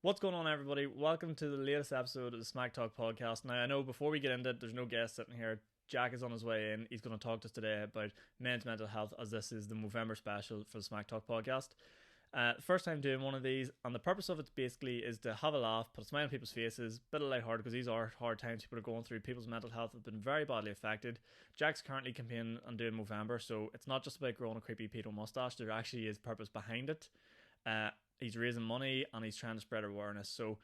What's going on, everybody? Welcome to the latest episode of the SMAC Talk podcast. Now, I know before we get into it, there's no guest sitting here. Jack is on his way in. He's going to talk to us today about men's mental health, as this is the Movember special for the SMAC Talk podcast. First time doing one of these, and the purpose of it basically is to have a laugh, put a smile on people's faces, a bit of lighthearted, because these are hard times people are going through. People's mental health have been very badly affected. Jack's currently campaigning and doing Movember, so it's not just about growing a creepy pedo mustache. There actually is purpose behind it. He's raising money and he's trying to spread awareness. So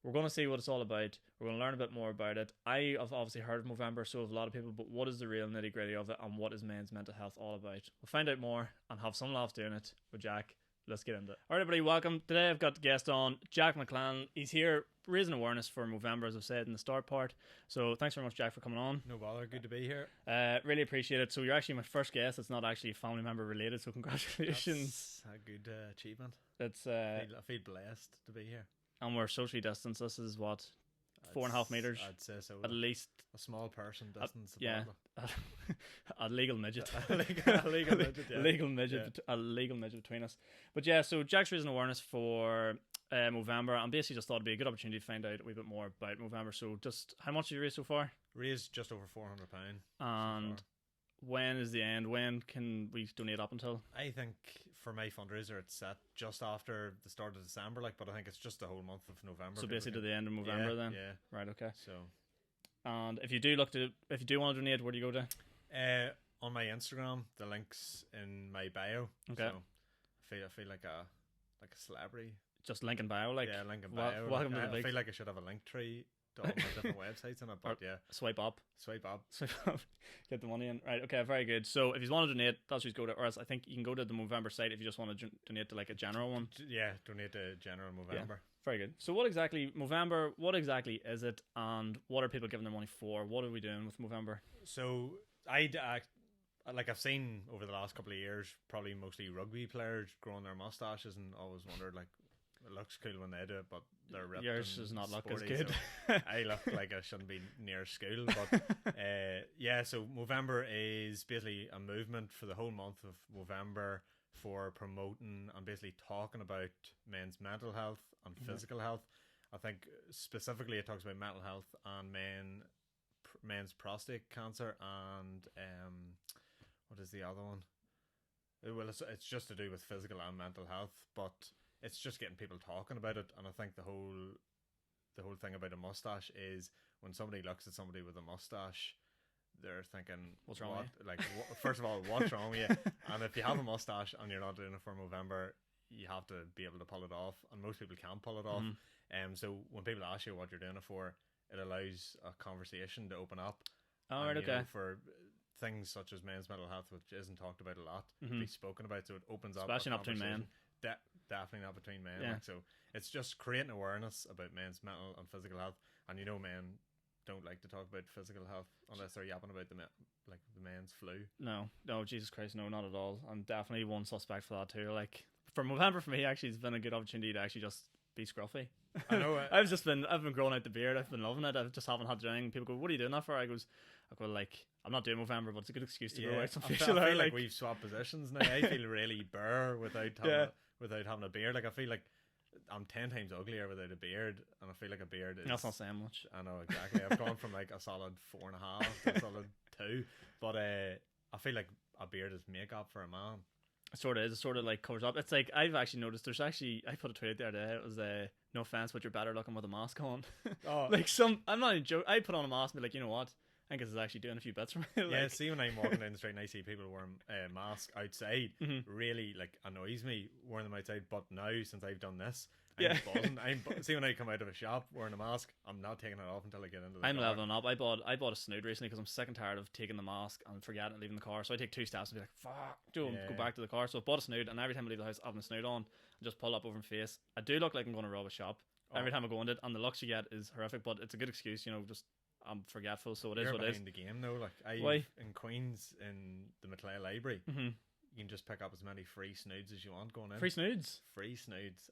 we're going to see what it's all about. We're going to learn a bit more about it. I have obviously heard of Movember, so have a lot of people, but what is the real nitty gritty of it, and what is men's mental health all about? We'll find out more and have some laughs doing it with Jack. Let's get into it. All right, everybody, welcome. Today I've got the guest on, Jack McClelland. He's here raising awareness for Movember, as I've said in the start part. So thanks very much, Jack, for coming on. No bother, good to be here. Really appreciate it. So you're actually my first guest. It's not actually family member related, so congratulations. That's a good achievement. It's I feel blessed to be here. And we're socially distanced. This is what, 4.5 meters? I'd say so. At least a small person distance. Yeah. A legal midget. a legal midget. Yeah. A legal midget between us. But yeah, so Jack's raising awareness for Movember, and basically just thought it'd be a good opportunity to find out a wee bit more about Movember. So just how much have you raised so far? Raised just over £400. And when is the end? When can we donate up until? I think for my fundraiser it's set just after the start of December, but I think it's just the whole month of November. So basically to the end of November then? Yeah. Right, okay. So, and if you do want to donate, where do you go to? On my Instagram, the link's in my bio. Okay. So I feel like a celebrity. Just link in bio, like? Yeah, link in bio. Welcome to the big... I feel like I should have a link tree to all my different websites in it, but yeah. Swipe up. Get the money in. Right, okay, very good. So if you want to donate, that's where you go to, or else I think you can go to the Movember site if you just want to donate to like a general one. Yeah, donate to general Movember. Yeah, very good. So what exactly is it, and what are people giving their money for? What are we doing with Movember? So I've seen over the last couple of years, probably mostly rugby players growing their mustaches, and always wondered, like, it looks cool when they do it, but they're ripped. Yours does not look as sporty, good. So I look like I shouldn't be near school, but yeah. So Movember is basically a movement for the whole month of Movember for promoting and basically talking about men's mental health and physical health. I think specifically it talks about mental health and men's prostate cancer and what is the other one? Well, it's just to do with physical and mental health, but it's just getting people talking about it. And I think the whole thing about a mustache is when somebody looks at somebody with a mustache, they're thinking, what's wrong with you? Like, first of all, what's wrong with you? And if you have a mustache and you're not doing it for Movember, you have to be able to pull it off, and most people can't pull it off. So when people ask you what you're doing it for, it allows a conversation to open up. Oh, right, okay. For things such as men's mental health, which isn't talked about a lot, to be spoken about, so it opens up. Especially not between men. Definitely not between men. Yeah. So it's just creating awareness about men's mental and physical health. And men don't like to talk about physical health unless they're yapping about the men's flu. No, Jesus Christ, no, not at all. I'm definitely one suspect for that too. Like, for Movember, for me, actually, it's been a good opportunity to actually just be scruffy. I know. I've been growing out the beard. I've been loving it. I just haven't had to do anything. People go, "What are you doing that for?" I go, like, I'm not doing Movember, but it's a good excuse to go out some facial hair. I feel like we've swapped positions now. I feel really bare without having a beard. Like, I feel like I'm 10 times uglier without a beard, and I feel like a beard is... That's not saying much. I know, exactly. I've gone from like a solid 4.5 to a solid 2, but I feel like a beard is makeup for a man. It sort of is. It sort of like covers up. It's like, I've actually noticed I put a tweet the other day. It was no offense, but you're better looking with a mask on. Oh. I'm not even joking. I put on a mask and be like, you know what? I think this is actually doing a few bits for me. Yeah, see, when I'm walking down the street and I see people wearing a mask outside, really annoys me wearing them outside. But now, since I've done this, I'm buzzing. See, when I come out of a shop wearing a mask, I'm not taking it off until I get into the car. I'm leveling up. I bought a snood recently because I'm sick and tired of taking the mask and forgetting and leaving the car. So I take 2 steps and be like, fuck, go back to the car. So I bought a snood, and every time I leave the house, I have a snood on and just pull up over my face. I do look like I'm going to rob a shop every time I go into it, and the looks you get is horrific, but it's a good excuse, just... I'm forgetful, so You're what it is. Behind the game though, in Queens in the McClelland library, you can just pick up as many free snoods as you want going in. Free snoods,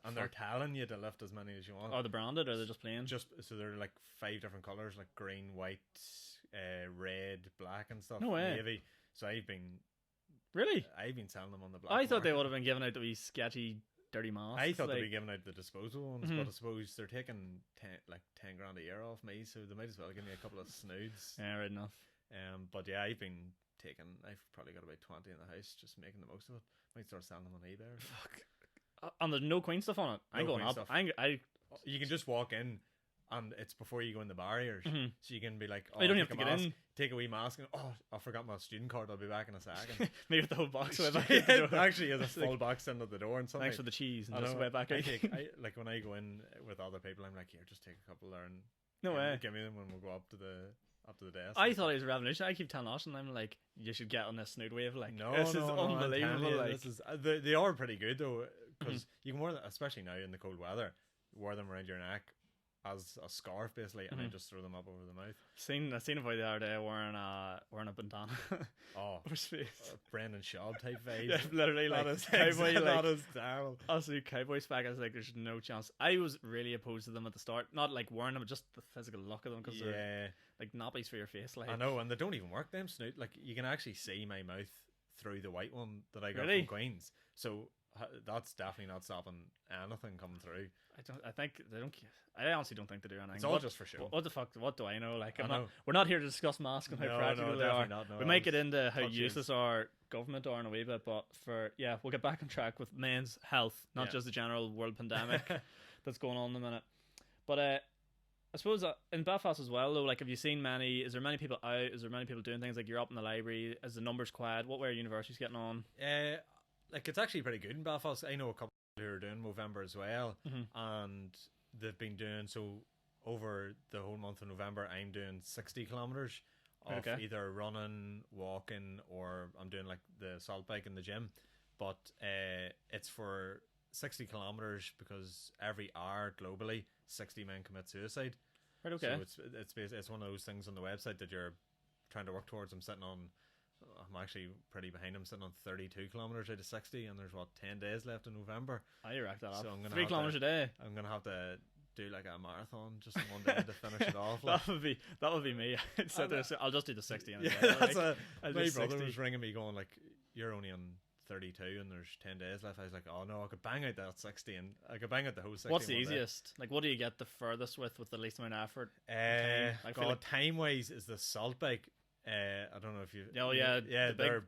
and they're telling you to lift as many as you want. Are they branded, or are they just plain? Just so they're like 5 different colors, like green, white, red, black, and stuff. No way. Navy. So I've been selling them on the black. I thought they market. would have been giving out the wee sketchy dirty masks. I thought like, they'd be giving out the disposable ones, but I suppose they're taking 10 grand a year off me, so they might as well give me a couple of snoods. Yeah, right enough. But yeah, I've probably got about 20 in the house, just making the most of it. Might start selling them on eBay. Fuck. And there's no Queen stuff on it. I'm going up. You can just walk in, and it's before you go in the barriers, so you can be like, you don't have to get in. Take a wee mask, and I forgot my student card. I'll be back in a second. Maybe with the whole box way back. Actually, there's a full box into the door and something. Thanks for the cheese and just way back. Like when I go in with other people, I'm like, here, just take a couple there and no way, give me them when we go up to the desk. I thought it was a revolution. I keep telling Austin, I'm like, you should get on this snood wave. Like, this is unbelievable. Like, they are pretty good though, because you can wear them, especially now in the cold weather, wear them around your neck as a scarf basically, and then just throw them up over the mouth. I seen a boy the other day wearing a bandana. Brendan Schaub type vibe. Yeah, literally like cowboy. That is terrible. Absolute cowboy spec. I was like, there's no chance. I was really opposed to them at the start, not like wearing them, but just the physical look of them, because they're like nappies for your face. Like, I know, and they don't even work them snoot. Like, you can actually see my mouth through the white one that I got from Queen's. So that's definitely not stopping anything coming through. I honestly don't think they do anything. It's all just for show. What the fuck? What do I know? Like, we're not here to discuss masks and how practical they are. We might get into how useless our government are in a wee bit, but we'll get back on track with men's health, not just the general world pandemic that's going on in a minute. But I suppose in Belfast as well, though, like, have you seen is there many people out? Is there many people doing things? Like, you're up in the library? Is the numbers quiet? What way are universities getting on? Like, it's actually pretty good in Belfast. I know a couple who are doing Movember as well, and they've been doing so over the whole month of November. I'm doing 60 kilometers of either running, walking, or I'm doing like the salt bike in the gym. But it's for 60 kilometers because every hour globally 60 men commit suicide. Right. Okay. So it's one of those things on the website that you're trying to work towards. I'm actually pretty behind. I'm sitting on 32 kilometers out of 60, and there's 10 days left in November. You racked that up. So I'm gonna 3 kilometers a day. I'm gonna have to do like a marathon just in one day to finish it off. Like. that would be me. I'll just do the 60 in a day. My brother was ringing me going like, you're only on 32 and there's 10 days left. I was like, oh no, I could bang out that 60 and I could bang out the whole 60. What's the easiest? Like, what do you get the furthest with the least amount of effort? Time wise is the salt bike. I don't know if you. They're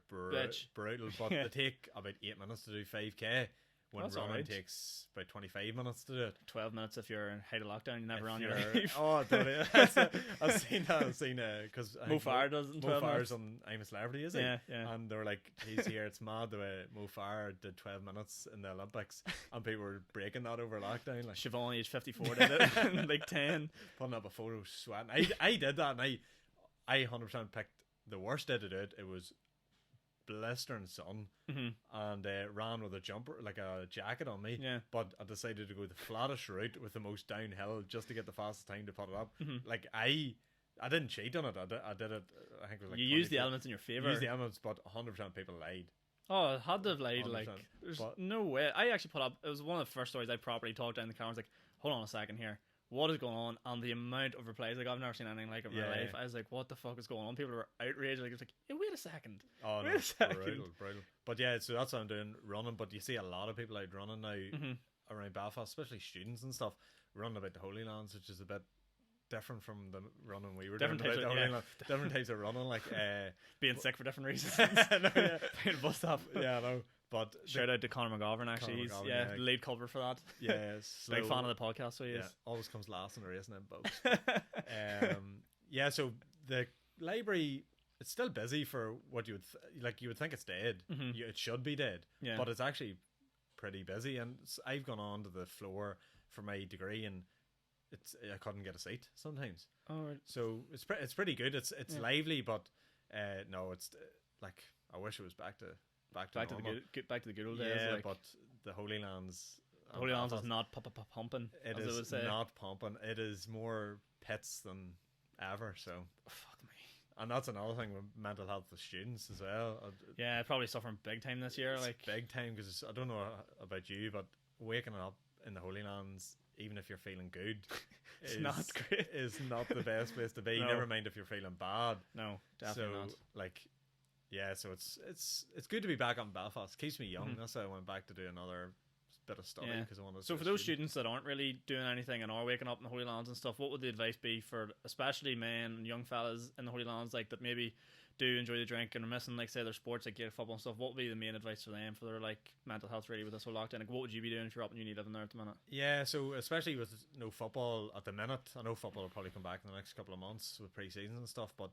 brutal, but they take about 8 minutes to do 5k. When running takes about 25 minutes to do it. 12 minutes if you're in height of lockdown. You never on your life. I've seen because Mo Farah does it in 12 minutes. on I'm a Celebrity, is he? Yeah. And they were like, he's here. It's mad the way Mo Farah did 12 minutes in the Olympics, and people were breaking that over lockdown. Like Siobhan, age 54, did it in like 10. Putting up a photo, sweating. I did that, and I 100% picked the worst day to do it. It was blistering sun, and ran with a jumper, like a jacket on me. But I decided to go the flattest route with the most downhill just to get the fastest time to put it up. Like I didn't cheat on it. I did it. I think it was like you used the elements in your favor. Used the elements, but 100% people lied. Oh, it had to have lied. Like, there's no way. I actually put up. It was one of the first stories I properly talked down the camera. I was like, hold on a second here. What is going on? And the amount of replies, like, I've never seen anything like it in my life. I was like, what the fuck is going on? People were outraged. Like, it's like, hey, wait a second. Oh, wait a second. Brutal. But yeah, so that's what I'm doing, running. But you see a lot of people out running now around Belfast, especially students and stuff, running about the Holy Lands, which is a bit different from the running we were doing. Different types of running, like being sick for different reasons. Being a bus stop. Yeah, I know. But shout out to Conor McGovern, actually. He's the lead cover for that. Yeah, big fan of the podcast, so he is. Always comes last in the race, and then boats. So the library, it's still busy for what you would you would think it's dead. It should be dead, but it's actually pretty busy. And I've gone on to the floor for my degree, and I couldn't get a seat sometimes. Oh, right. So it's pretty good. It's lively, but no, it's like I wish it was back to the good old days. Yeah, like, but the Holy Lands. The Holy Lands is not pumping. It is not pumping. It is more pits than ever. So fuck me. And that's another thing with mental health with students as well. Yeah, probably suffering big time this year. Like big time, because I don't know about you, but waking up in the Holy Lands, even if you're feeling good, it's not great. Is not the best place to be. No. Never mind if you're feeling bad. No, definitely not. Like. Yeah, so it's good to be back up in Belfast. It keeps me young. That's why I went back to do another bit of study Yeah. because I want to. So for those students that aren't really doing anything and are waking up in the Holy Lands and stuff, what would the advice be for especially men and young fellas in the Holy Lands, like that maybe do enjoy the drink and are missing, like, say, their sports, like Gaelic football and stuff? What would be the main advice for them for their, like, mental health really with this whole lockdown? Like, what would you be doing if you're up in uni living there at the minute? Yeah, so especially with no football at the minute, I know football will probably come back in the next couple of months with pre-seasons and stuff, but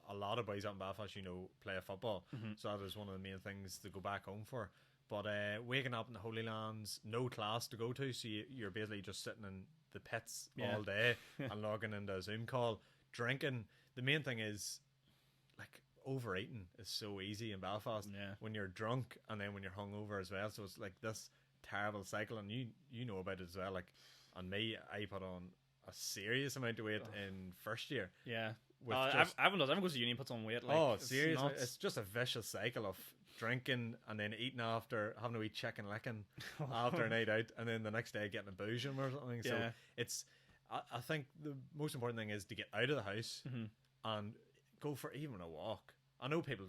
a lot of boys out in Belfast, play a football, so that is one of the main things to go back home for. But waking up in the Holy Lands, no class to go to, so you're basically just sitting in the pits all day and logging into a Zoom call, drinking. The main thing is, like, overeating is so easy in Belfast when you're drunk and then when you're hungover as well. So it's like this terrible cycle, and you know about it as well. Like, on me, I put on a serious amount of weight in first year. Yeah. Everyone goes to uni and puts on weight. Like, seriously, it's just a vicious cycle of drinking and then eating after, having a wee chicken licking after a night out, and then the next day getting a bougie or something. So it's, I think the most important thing is to get out of the house and go for even a walk. I know people,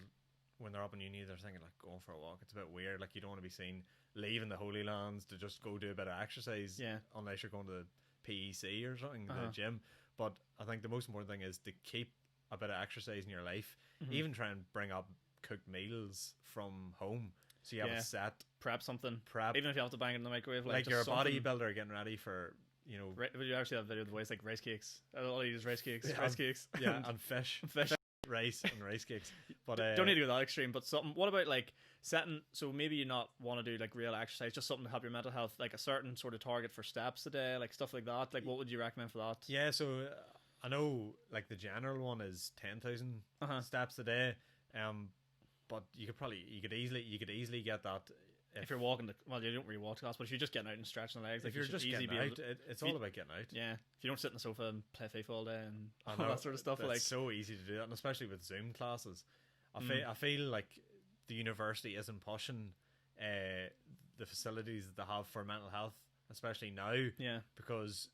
when they're up in uni, they're thinking, like, going for a walk, it's a bit weird. Like, you don't want to be seen leaving the Holy Lands to just go do a bit of exercise unless you're going to the PEC or something, the gym. But I think the most important thing is to keep a bit of exercise in your life. Even try and bring up cooked meals from home, so you have a set. Prep something. Even if you have to bang it in the microwave. Like you're a bodybuilder getting ready for, you actually have a video of the boys, like rice cakes. All you use rice cakes. Yeah, and fish. Rice and rice cakes. But don't need to go that extreme, but something. What about, like, setting, so maybe you not want to do, like, real exercise, just something to help your mental health, like a certain sort of target for steps a day, like stuff like that. Like, what would you recommend for that? Yeah, so I know, like, the general one is 10,000 steps a day. But you could easily get that if you're walking. Well, you don't really walk to class, but if you're just getting out and stretching the legs, like, if you're just getting out, it's all about getting out. Yeah, if you don't sit on the sofa and play FIFA all day and all that sort of stuff, it's so easy to do that, and especially with Zoom classes. I feel like the university isn't pushing the facilities that they have for mental health, especially now. Yeah, because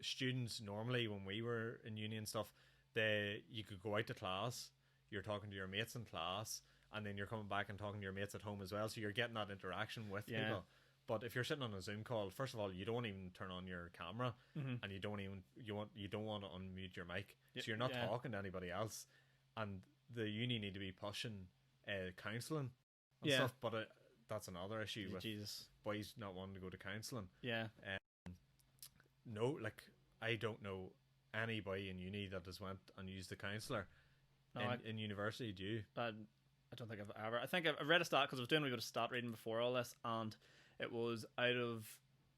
students normally, when we were in uni and stuff, you could go out to class, you're talking to your mates in class, and then you're coming back and talking to your mates at home as well, so you're getting that interaction with people. But if you're sitting on a Zoom call, first of all, you don't even turn on your camera, and you don't want to unmute your mic, so you're not talking to anybody else. And the uni need to be pushing counselling and stuff, but that's another issue with boys not wanting to go to counselling. No, like, I don't know anybody in uni that has went and used a counsellor in university. Do you? I don't think I've ever. I think I read a stat, because I was doing a bit of stat reading before all this, and it was out of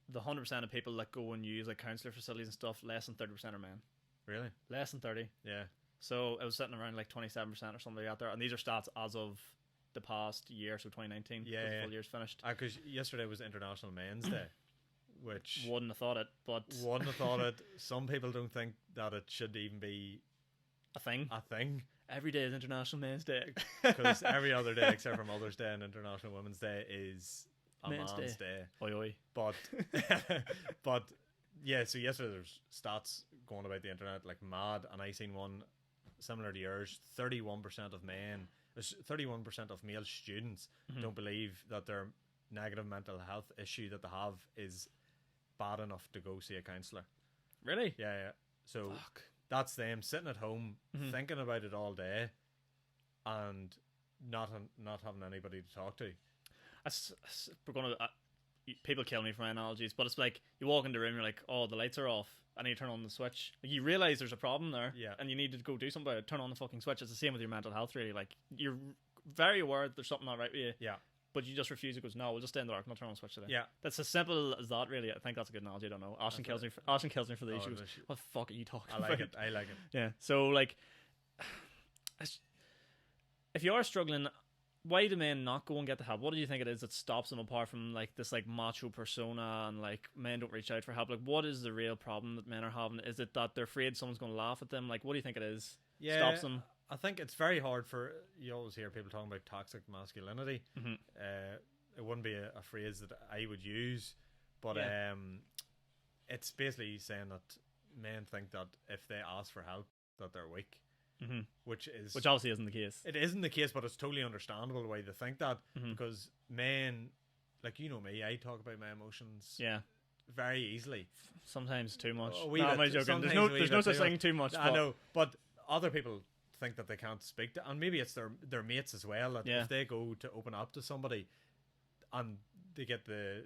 the 100% of people that go and use, like, counsellor facilities and stuff, less than 30% are men. Really? Less than 30. Yeah. So it was sitting around like 27% or something out there, and these are stats as of the past year, so 2019. Yeah, the full year's finished. Because yesterday was International Men's Day, which wouldn't have thought it, but Some people don't think that it should even be a thing. Every day is International Men's Day, because every other day except for Mother's Day and International Women's Day is a man's day. Oi oi. But yeah, so yesterday there's stats going about the internet like mad, and I seen one similar to yours. 31% of male students don't believe that their negative mental health issue that they have is bad enough to go see a counsellor. Really? Yeah. So that's them sitting at home thinking about it all day and not having anybody to talk to. We're gonna people kill me for my analogies, but it's like you walk into the room, you're like, oh, the lights are off, and you turn on the switch. Like, you realize there's a problem there, and you need to go do something about it. Turn on the fucking switch. It's the same with your mental health, really. Like, you're very aware that there's something not right with you. Yeah. But you just refuse. It goes, no, we'll just stay in the dark. Not turn on the switch today. Yeah. That's as simple as that, really. I think that's a good analogy. I don't know. Ashton kills me for the issue. What the fuck are you talking about? I like it. Yeah. So, like, if you are struggling, why do men not go and get the help? What do you think it is that stops them, apart from, like, this, like, macho persona and, like, men don't reach out for help? Like, what is the real problem that men are having? Is it that they're afraid someone's going to laugh at them? Like, what do you think it is? Stops them? I think it's very hard for, you always hear people talking about toxic masculinity. It wouldn't be a phrase that I would use, but it's basically saying that men think that if they ask for help that they're weak, which obviously isn't the case. It isn't the case, but it's totally understandable why they think that, because men like, you know me, I talk about my emotions Yeah. very easily. Sometimes too much. Oh, No, I'm only joking. There's no such thing too much. I know, but other people think that they can't speak to, and maybe it's their mates as well, that if they go to open up to somebody and they get the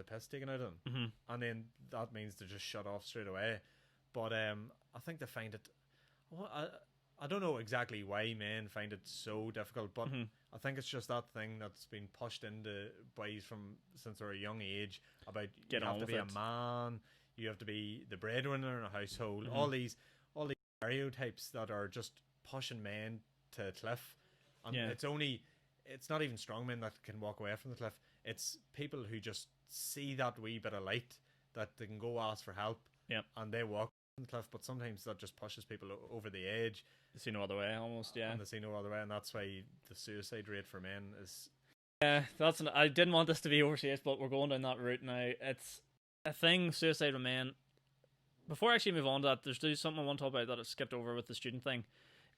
piss taken out of them, and then that means they're just shut off straight away. But I think they find it, I don't know exactly why men find it so difficult, but I think it's just that thing that's been pushed into boys from since they're a young age about you have to be a man, you have to be the breadwinner in a household, all these stereotypes that are just pushing men to a cliff. And it's not even strong men that can walk away from the cliff. It's people who just see that wee bit of light that they can go ask for help, and they walk on the cliff. But sometimes that just pushes people over the edge. They see no other way, almost. Yeah, and they see no other way, and that's why the suicide rate for men is. Yeah, I didn't want this to be overseas, but we're going down that route now. It's a thing, suicide with men. Before I actually move on to that, there's something I want to talk about that I skipped over with the student thing.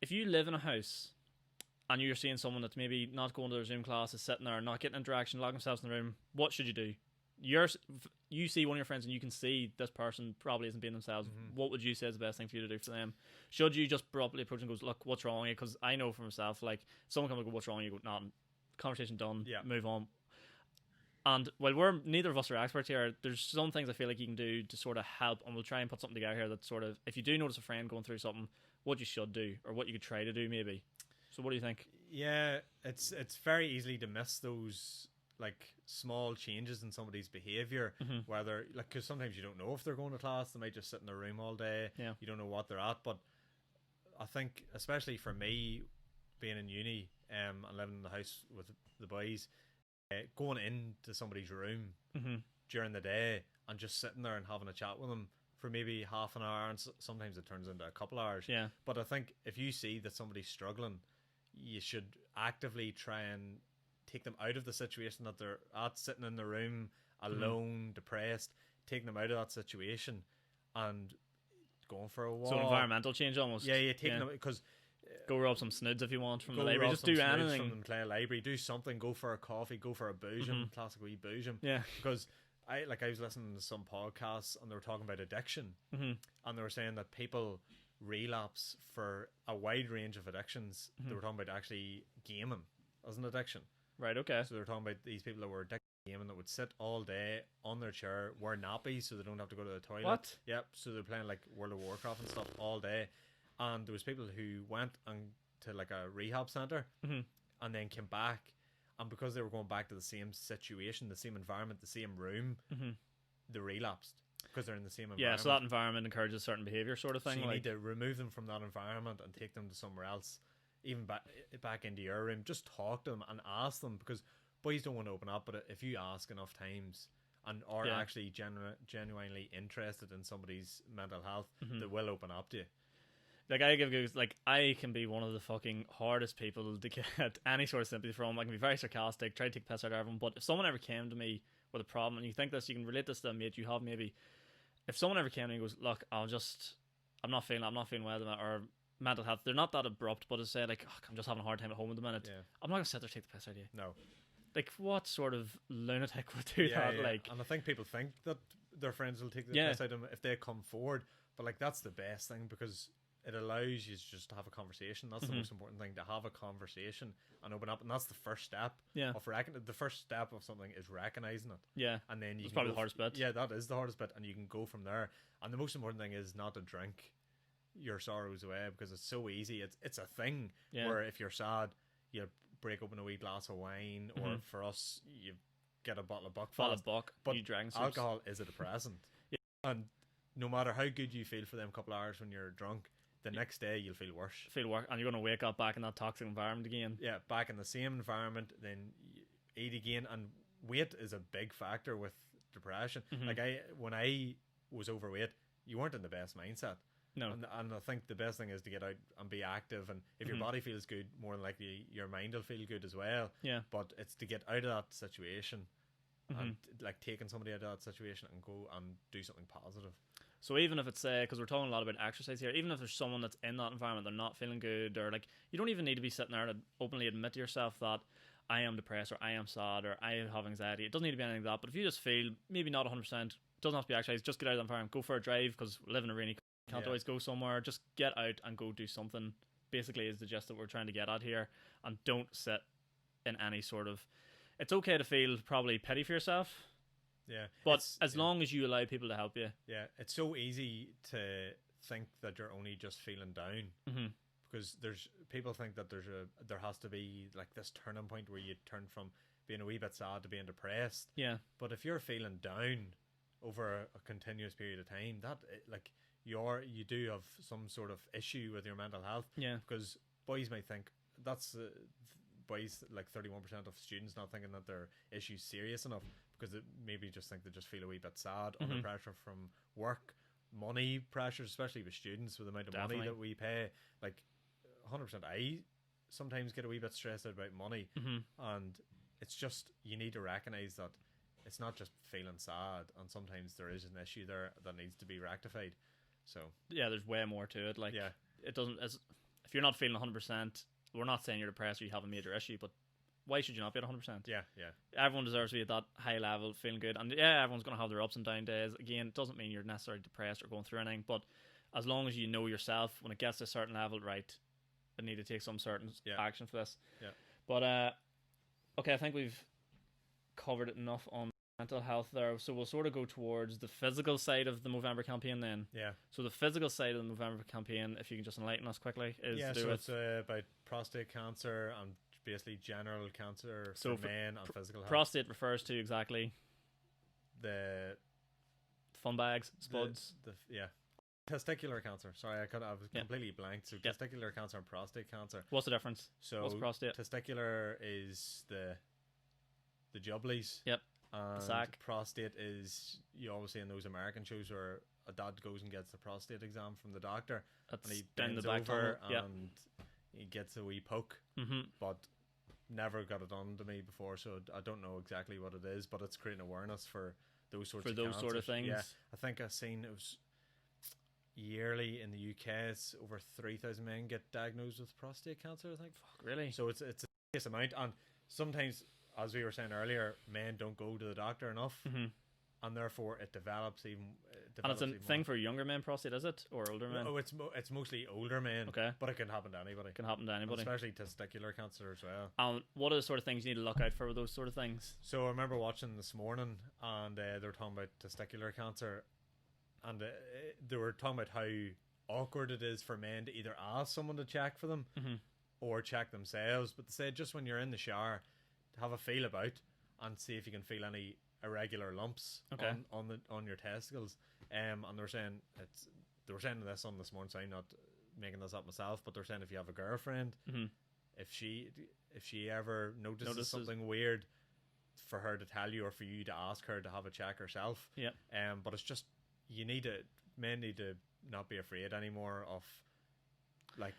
If you live in a house and you're seeing someone that's maybe not going to their Zoom classes, sitting there, not getting interaction, locking themselves in the room, what should you do? You see one of your friends and you can see this person probably isn't being themselves. What would you say is the best thing for you to do for them? Should you just properly approach and go, look, what's wrong with you? Because I know for myself, like, someone comes and go, what's wrong with you? Go, nah, conversation done, move on. And while neither of us are experts here, there's some things I feel like you can do to sort of help, and we'll try and put something together here that sort of, if you do notice a friend going through something, what you should do, or what you could try to do maybe. So what do you think? Yeah, it's very easily to miss those like small changes in somebody's behavior, whether like, because sometimes you don't know if they're going to class, they might just sit in their room all day. You don't know what they're at. But I think especially for me, being in uni and living in the house with the boys, going into somebody's room during the day and just sitting there and having a chat with them for maybe half an hour, and sometimes it turns into a couple hours. But I think if you see that somebody's struggling, you should actively try and take them out of the situation that they're at, sitting in the room alone, depressed, taking them out of that situation and going for a walk. So environmental change almost. Yeah, taking them, because go rob some snids if you want from the library. Just do anything from the McClelland library. Do something. Go for a coffee. Go for a boojum. Classic wee boojum. Yeah. Because I was listening to some podcasts and they were talking about addiction, and they were saying that people relapse for a wide range of addictions. They were talking about actually gaming as an addiction. Right. Okay. So they're talking about these people that were addicted to gaming that would sit all day on their chair, wear nappies so they don't have to go to the toilet. What? Yep. So they're playing like World of Warcraft and stuff all day. And there was people who went to like a rehab center and then came back, and because they were going back to the same situation, the same environment, the same room, they relapsed because they're in the same environment. Yeah, so that environment encourages certain behavior, sort of thing. So you need to remove them from that environment and take them to somewhere else, even back into your room. Just talk to them and ask them, because boys don't want to open up, but if you ask enough times and are actually genuinely interested in somebody's mental health, they will open up to you. Like, I can be one of the fucking hardest people to get any sort of sympathy from. I can be very sarcastic, try to take the piss out of everyone, but if someone ever came to me with a problem, and you think this, you can relate this to a mate you have maybe, if someone ever came to me and goes, look, I'm not feeling well, or mental health, they're not that abrupt, but to say like, oh, I'm just having a hard time at home at the minute, I'm not going to sit there and take the piss out of you. No. Like, what sort of lunatic would do that? Like, and I think people think that their friends will take the piss out of them if they come forward, but like, that's the best thing, because it allows you just to have a conversation. That's the most important thing, to have a conversation and open up, and that's the first step. The first step of something is recognizing it. Yeah, and then it's probably the hardest bit. Yeah, that is the hardest bit, and you can go from there. And the most important thing is not to drink your sorrows away, because it's so easy. It's a thing where if you're sad, you break open a wee glass of wine, or for us, you get a bottle of Buckfast. But you drank alcohol is a depressant, and no matter how good you feel for them couple of hours when you're drunk, the next day you'll feel worse. And you're going to wake up back in that toxic environment again. Yeah, back in the same environment, then you eat again. And weight is a big factor with depression. Like, when I was overweight, you weren't in the best mindset. No. And I think the best thing is to get out and be active, and if your body feels good, more than likely your mind will feel good as well. Yeah. But it's to get out of that situation and like taking somebody out of that situation and go and do something positive. So even if it's, because we're talking a lot about exercise here, even if there's someone that's in that environment, they're not feeling good, or like, you don't even need to be sitting there to openly admit to yourself that I am depressed or I am sad or I have anxiety. It doesn't need to be anything like that. But if you just feel maybe not 100%, doesn't have to be exercise. Just get out of the environment, go for a drive, because we live in a rainy, can't always go somewhere. Just get out and go do something. Basically, is the gist that we're trying to get at here, and don't sit in any sort of. It's okay to feel probably pity for yourself. Yeah, but as long as you allow people to help you. Yeah, it's so easy to think that you're only just feeling down, because there's people think that there has to be like this turning point where you turn from being a wee bit sad to being depressed. Yeah, but if you're feeling down over a continuous period of time, that like you do have some sort of issue with your mental health. Yeah, because boys might think that's boys, like 31% of students not thinking that their issue's serious enough, because it maybe just think they just feel a wee bit sad under pressure from work, money pressures, especially with students, with the amount of money that we pay. Like 100%, I sometimes get a wee bit stressed out about money, and it's just, you need to recognize that it's not just feeling sad, and sometimes there is an issue there that needs to be rectified. So yeah, there's way more to it. Like, it doesn't, if you're not feeling 100%, we're not saying you're depressed or you have a major issue, but why should you not be at 100%? Yeah. Everyone deserves to be at that high level, feeling good. And yeah, everyone's going to have their ups and down days. Again, it doesn't mean you're necessarily depressed or going through anything, but as long as you know yourself, when it gets to a certain level, right, I need to take some certain action for this. Yeah. But, okay, I think we've covered it enough on mental health there. So we'll sort of go towards the physical side of the Movember campaign then. Yeah. So the physical side of the Movember campaign, if you can just enlighten us quickly, is it's about prostate cancer and basically general cancer for men and physical health. Prostate refers to exactly the fun bags, spuds. Testicular cancer. Sorry, I was completely blank. So testicular cancer and prostate cancer. What's the difference? So what's prostate? Testicular is the jubblies. Yep. And the sac. Prostate is, you always see in those American shows where a dad goes and gets the prostate exam from the doctor, and he bends over and he gets a wee poke, but never got it done to me before, so I don't know exactly what it is, but it's creating awareness for those sorts of cancers. Sort of things. Yeah, I think I've seen it was yearly in the UK, it's over 3,000 men get diagnosed with prostate cancer, I think. Fuck, really? So it's a serious amount, and sometimes, as we were saying earlier, men don't go to the doctor enough, and therefore it develops even. And it's a thing for younger men, prostate, is it, or older men? No, it's mostly older men. Okay, but it can happen to anybody. Especially testicular cancer as well. And what are the sort of things you need to look out for with those sort of things? So I remember watching this morning, and they were talking about testicular cancer, and they were talking about how awkward it is for men to either ask someone to check for them or check themselves. But they said just when you're in the shower, have a feel about and see if you can feel any irregular lumps on your testicles. And they were saying this on this morning, so I'm not making this up myself, but they're saying if you have a girlfriend, if she ever notices something weird, for her to tell you or for you to ask her to have a check herself. Yeah. But it's just, men need to not be afraid anymore of, like,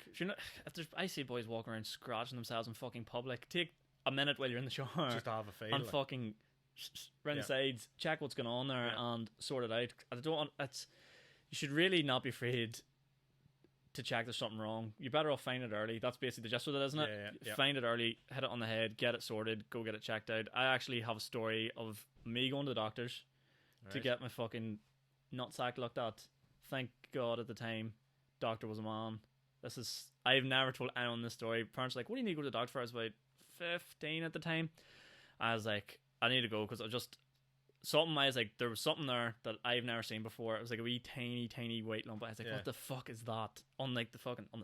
I see boys walking around scratching themselves in fucking public. Take a minute while you're in the shower just to have a feel and fucking round the sides, check what's going on there and sort it out. You should really not be afraid to check there's something wrong. You're better off find it early. That's basically the gist of it, isn't it? Find it early, hit it on the head, get it sorted, go get it checked out. I actually have a story of me going to the doctors to get my fucking nutsack looked at. Thank God at the time doctor was a man. I've never told anyone this story. Parents were like, what do you need to go to the doctor for? I was about 15 at the time. I was like, I need to go because there was something there that I've never seen before. It was like a wee tiny white lump. I was like, what the fuck is that? On the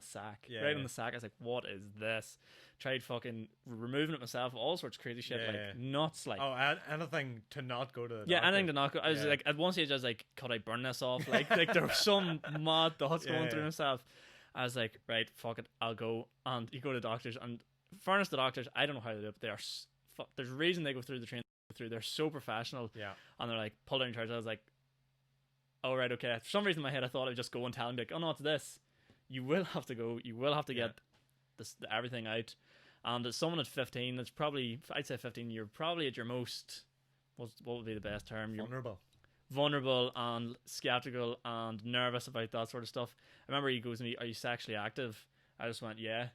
sack. On the sack. I was like, what is this? Tried fucking removing it myself, all sorts of crazy shit, nuts, like. Oh, anything to not go to the doctor. Yeah, anything to not go. I was like, at one stage I was like, could I burn this off? Like there were some mad thoughts going through myself. I was like, right, fuck it, I'll go. And you go to doctors, and fairness to doctors, I don't know how they do it, but there's a reason they go through the training. They're so professional, and they're like, pull down your charge. I was like, oh right, okay. For some reason in my head I thought I'd just go and tell them, like, oh no, it's this. You will have to go, you will have to get everything out. And as someone at 15, it's probably, I'd say 15, you're probably at your most, what would be the best term? You're vulnerable and skeptical and nervous about that sort of stuff. I remember he goes to me, are you sexually active? I just went, yeah.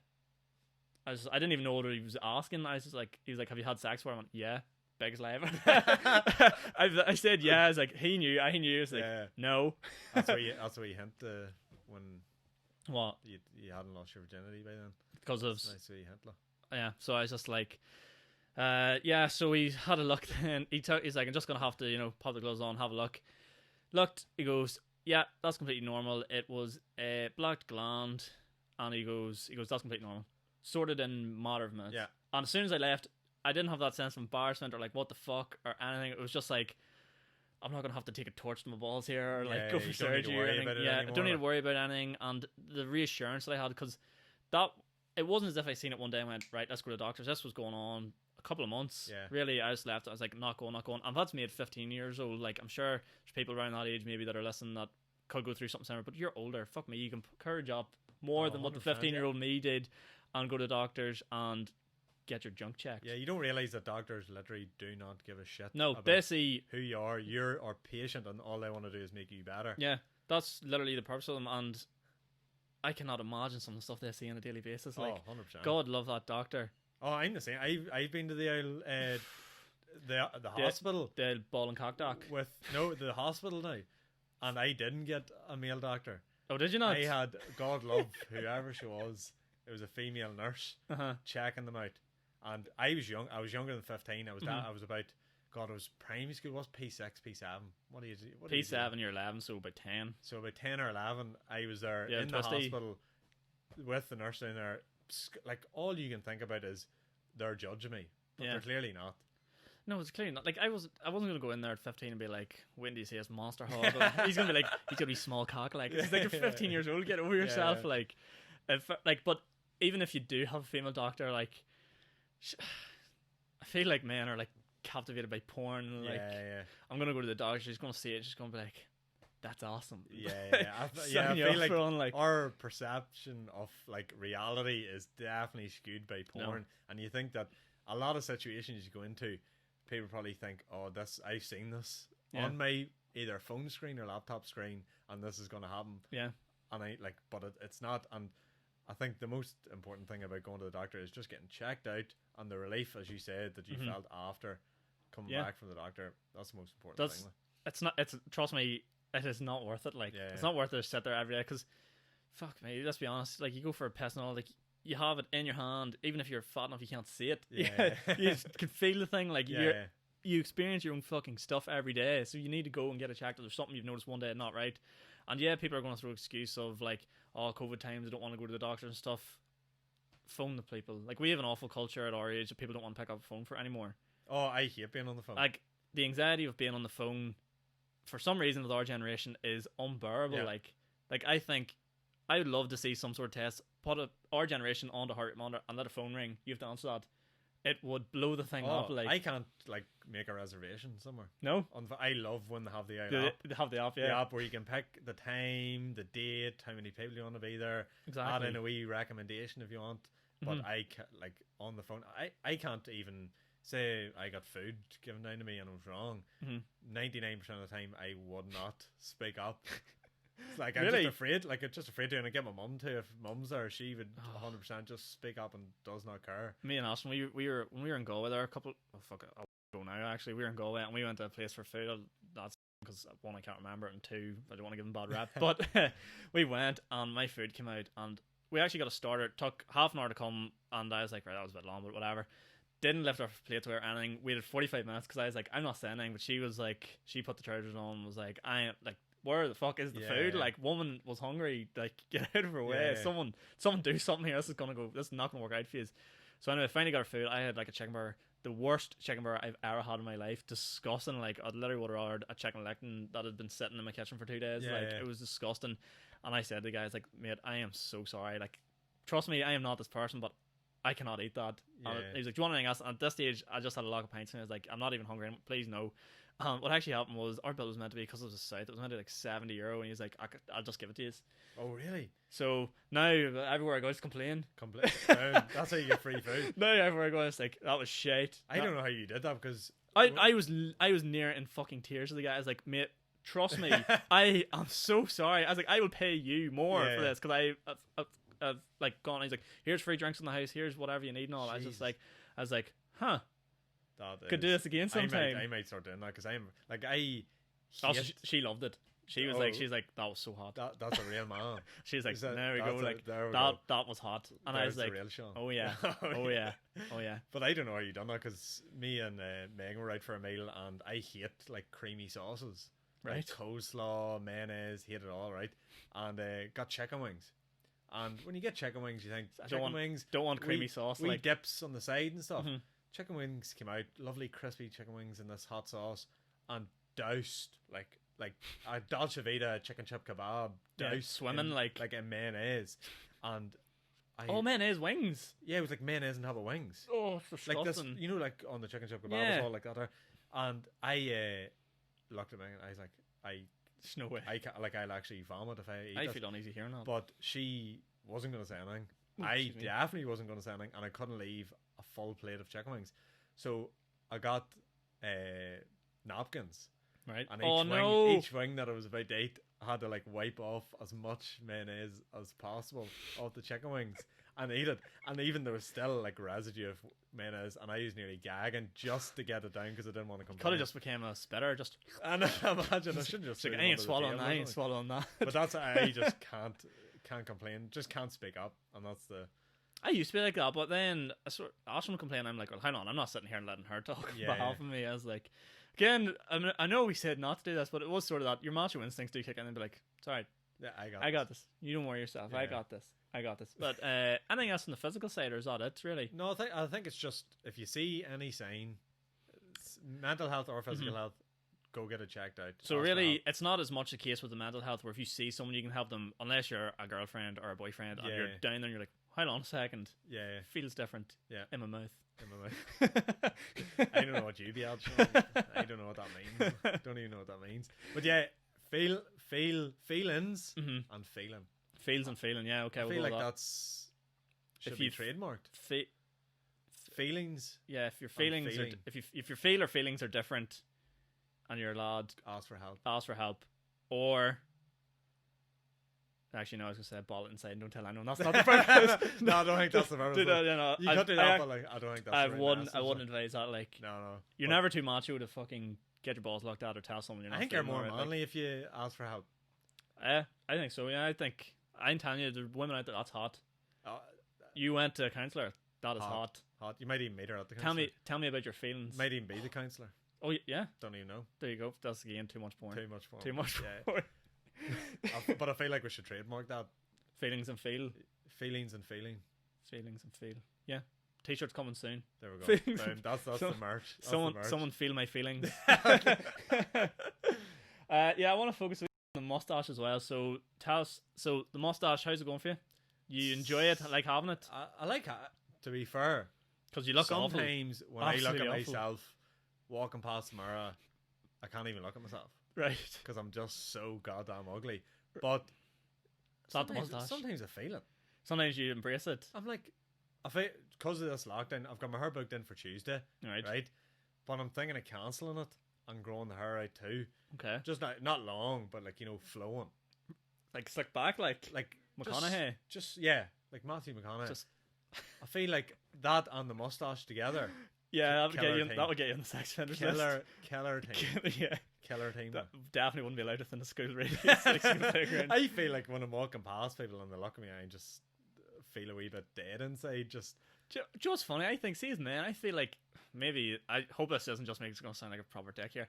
I didn't even know what he was asking. I was just like, he was like, have you had sex before? I went, yeah. Biggest lie ever. I said yeah. I was like, I knew. It's like, no. That's why you hint when what you hadn't lost your virginity by then. Because of nice way you hint. Yeah. So I was just like, yeah. So he had a look. Then he's like, I'm just gonna have to pop the gloves on, have a look. Looked. He goes, yeah, that's completely normal. It was a blocked gland, and he goes, that's completely normal. Sorted in a matter of minutes. Yeah. And as soon as I left, I didn't have that sense of embarrassment or like what the fuck or anything. It was just like, I'm not gonna have to take a torch to my balls here or like go for surgery or anything. I don't need to worry about anything. And the reassurance that I had, because it wasn't as if I seen it one day and went, right, let's go to the doctors. This was going on a couple of months. Yeah. Really, I just left. I was like, not going. And that's me at 15 years old. Like, I'm sure there's people around that age maybe that are listening that could go through something similar. But you're older. Fuck me. You can put courage up more than what the 15-year-old me did, and go to doctors and get your junk checked. Yeah, you don't realise that doctors literally do not give a shit. No, about basically who you are. You're our patient, and all they want to do is make you better. Yeah, that's literally the purpose of them. And I cannot imagine some of the stuff they see on a daily basis. Like, 100%. God love that doctor. Oh, I'm the same. I've been to the hospital. The ball and cock doc. The hospital now, and I didn't get a male doctor. Oh, did you not? I had, God love whoever she was. It was a female nurse checking them out. And I was young. I was younger than 15. I was about, God, it was primary school. What's P6, P7? What do you do? P7, you're 11, so about 10. So about 10 or 11, I was there in the hospital with the nurse down there. Like, all you can think about is they're judging me. But they're clearly not. No, it's clearly not. Like, I wasn't going to go in there at 15 and be like, when do you see us monster hog? He's going to be like, he's going to be small cock. Like, he's like, you're 15 years old, get over yourself. Yeah. Like, but even if you do have a female doctor, like, I feel like men are like captivated by porn. Like, I'm gonna go to the doctor. She's gonna see it. She's gonna be like, "That's awesome." I feel like our perception of like reality is definitely skewed by porn, and you think that a lot of situations you go into, people probably think, "Oh, I've seen this on my either phone screen or laptop screen, and this is gonna happen." Yeah, and but it's not. And I think the most important thing about going to the doctor is just getting checked out, and the relief, as you said, that you felt after coming back from the doctor. That's the most important thing. Trust me, it is not worth it. Like, it's not worth it to sit there every day, because fuck me, let's be honest, like, you go for a piss and all, like, you have it in your hand, even if you're fat enough you can't see it. You can feel the thing. Like, you experience your own fucking stuff every day, so you need to go and get it checked. If there's something you've noticed one day not right. And people are going to throw excuse of like, oh, COVID times, I don't want to go to the doctor and stuff. Phone the people. Like, we have an awful culture at our age that people don't want to pick up a phone for anymore. Oh, I hate being on the phone. Like, the anxiety of being on the phone, for some reason with our generation, is unbearable. Like I think I would love to see some sort of test, put our generation on the heart rate monitor and let a phone ring. You have to answer that. It would blow the thing up. Like, I can't like make a reservation somewhere. No, I love when they have the app. They have the app, the app where you can pick the time, the date, how many people you want to be there. Exactly. Add in a wee recommendation if you want. But I can't, like, on the phone. I can't even say I got food given down to me and it was wrong. 99% of the time, I would not speak up. It's like, I'm just afraid. Like, I'm just afraid to, and I get my mum to. If mum's there, she would 100% just speak up and does not care. Me and Austin, when we were in Galway there, I'll go now. Actually, we were in Galway and we went to a place for food. That's because one, I can't remember it, and two, I don't want to give them bad rap. But we went and my food came out and we actually got a starter. It took half an hour to come, and I was like, right, that was a bit long, but whatever. Didn't lift our plates or anything. Waited 45 minutes because I was like, I'm not saying anything. But she was like, she put the chargers on and was like, where the fuck is the food? Yeah. Like, woman was hungry. Like, get out of her way. Yeah. Someone do something here. This is not gonna work out for you. So anyway, finally got our food. I had like a chicken burger, the worst chicken burger I've ever had in my life. Disgusting. Like, I literally would have ordered a chicken lectin that had been sitting in my kitchen for 2 days. It was disgusting. And I said to the guys, like, mate, I am so sorry. Like, trust me, I am not this person, but I cannot eat that. Yeah. And he was like, do you want anything else? And at this stage, I just had a log of pints and I was like, I'm not even hungry. Please, no. What actually happened was our bill was meant to be, because it was the south, it was meant to be like €70, and he's like, I'll just give it to you. Oh, really? So now everywhere I go, I just complain. That's how you get free food. Now everywhere I go, it's like, that was shite. I don't know how you did that, because I was near in fucking tears with the guy. I was like, mate, trust me, I'm so sorry. I was like, I will pay you more for this, because have like gone. He's like, here's free drinks in the house. Here's whatever you need and all. I was like, huh. Could do this again sometime. I might start doing that because I'm like Also, she loved it. She was she's like, that was so hot. That's a real man. She's like, there we go. That was hot. And I was like, real Sean. Oh yeah, oh yeah, oh yeah. But I don't know how you done that because me and Megan were out for a meal and I hate like creamy sauces, right? Like coleslaw, mayonnaise, hate it all, right? And got chicken wings. And when you get chicken wings, you think wings don't want creamy sauce, like like dips on the side and stuff. Mm-hmm. Chicken wings came out, lovely crispy chicken wings in this hot sauce, and doused like a Dolce Vita chicken chip kebab, doused swimming like in mayonnaise, and mayonnaise wings. Yeah, it was like mayonnaise on top of wings. Oh, it's disgusting. Like this, you know, like on the chicken chip kebab, it's all like that there. And I looked at me and I was like, there's no way. I'll actually vomit if I eat I feel uneasy hearing that. But she wasn't going to say anything. I definitely wasn't going to say anything, and I couldn't leave a full plate of chicken wings. So I got napkins. Right. And each wing that I was about to eat, I had to like wipe off as much mayonnaise as possible off the chicken wings and eat it. And even there was still like residue of mayonnaise, and I was nearly gagging just to get it down because I didn't want to complain. Could have just became a spitter, just. And I imagine I shouldn't just. Like, I ain't swallowing that. I ain't swallowing that. But that's I just can't complain. Just can't speak up, and that's the. I used to be like that, but then I shouldn't complain. I'm like, well, hang on, I'm not sitting here and letting her talk on behalf of me. I was like. Again, I know we said not to do this, but it was sort of that your macho instincts do kick in and be like, it's alright. Yeah, I got this. You don't worry yourself. Yeah. I got this. But anything else on the physical side, or is that it, really? No, I think it's just, if you see any sign, mental health or physical health, go get it checked out. So really, it's not as much a case with the mental health where if you see someone, you can help them, unless you're a girlfriend or a boyfriend, and you're down there and you're like, hold on a second. Yeah. Feels different in my mouth. I don't know what you be at, Sean. I don't know what that means. Don't even know what that means. But yeah, feelings and feeling. Feels and feeling, yeah, okay. I feel like that's should be trademarked. Feelings. Yeah, if your feelings are, if your feel or feelings are different, and you're allowed ask for help, or. Actually, no, I was going to say ball it inside and don't tell anyone. That's not the purpose. No, I don't think that's the purpose. You could do that, but like, I don't think that's I wouldn't advise that. Like, no. You're never too macho to fucking get your balls locked out or tell someone you're not. I think you're more manly if you ask for help. I think so, yeah. I'm telling you, there's women out there, that's hot. You went to a counsellor. That is hot. Hot. You might even meet her at the counsellor. Tell me about your feelings. Might even be the counsellor. Oh, yeah? Don't even know. There you go. That's again too much porn. Too much porn. But I feel like we should trademark that. Feelings and feel. Feelings and feeling. Feelings and feel. Yeah. T-shirt's coming soon. There we go. That's the merch. Someone feel my feelings. I want to focus on the mustache as well. So tell us. So the mustache, how's it going for you? You enjoy it? Like having it? I like it. To be fair, because you look sometimes awful. When absolutely I look at myself walking past the mirror, I can't even look at myself. Right. Because I'm just so goddamn ugly. But sometimes I feel it. Sometimes you embrace it. I'm like, because of this lockdown, I've got my hair booked in for Tuesday. Right. But I'm thinking of cancelling it and growing the hair out too. Okay. Just not long, but like, flowing. Like slick back, like McConaughey. Just like Matthew McConaughey. I feel like that and the mustache together. Yeah, that would get you in the sex offenders list. Killer team. Yeah. Killer team. That definitely wouldn't be allowed within the school radius. I feel like when I'm walking past people and they look at me, I just feel a wee bit dead inside. Just funny. I think, see, as men, I feel like maybe, I hope this doesn't just make it sound like a proper dick here.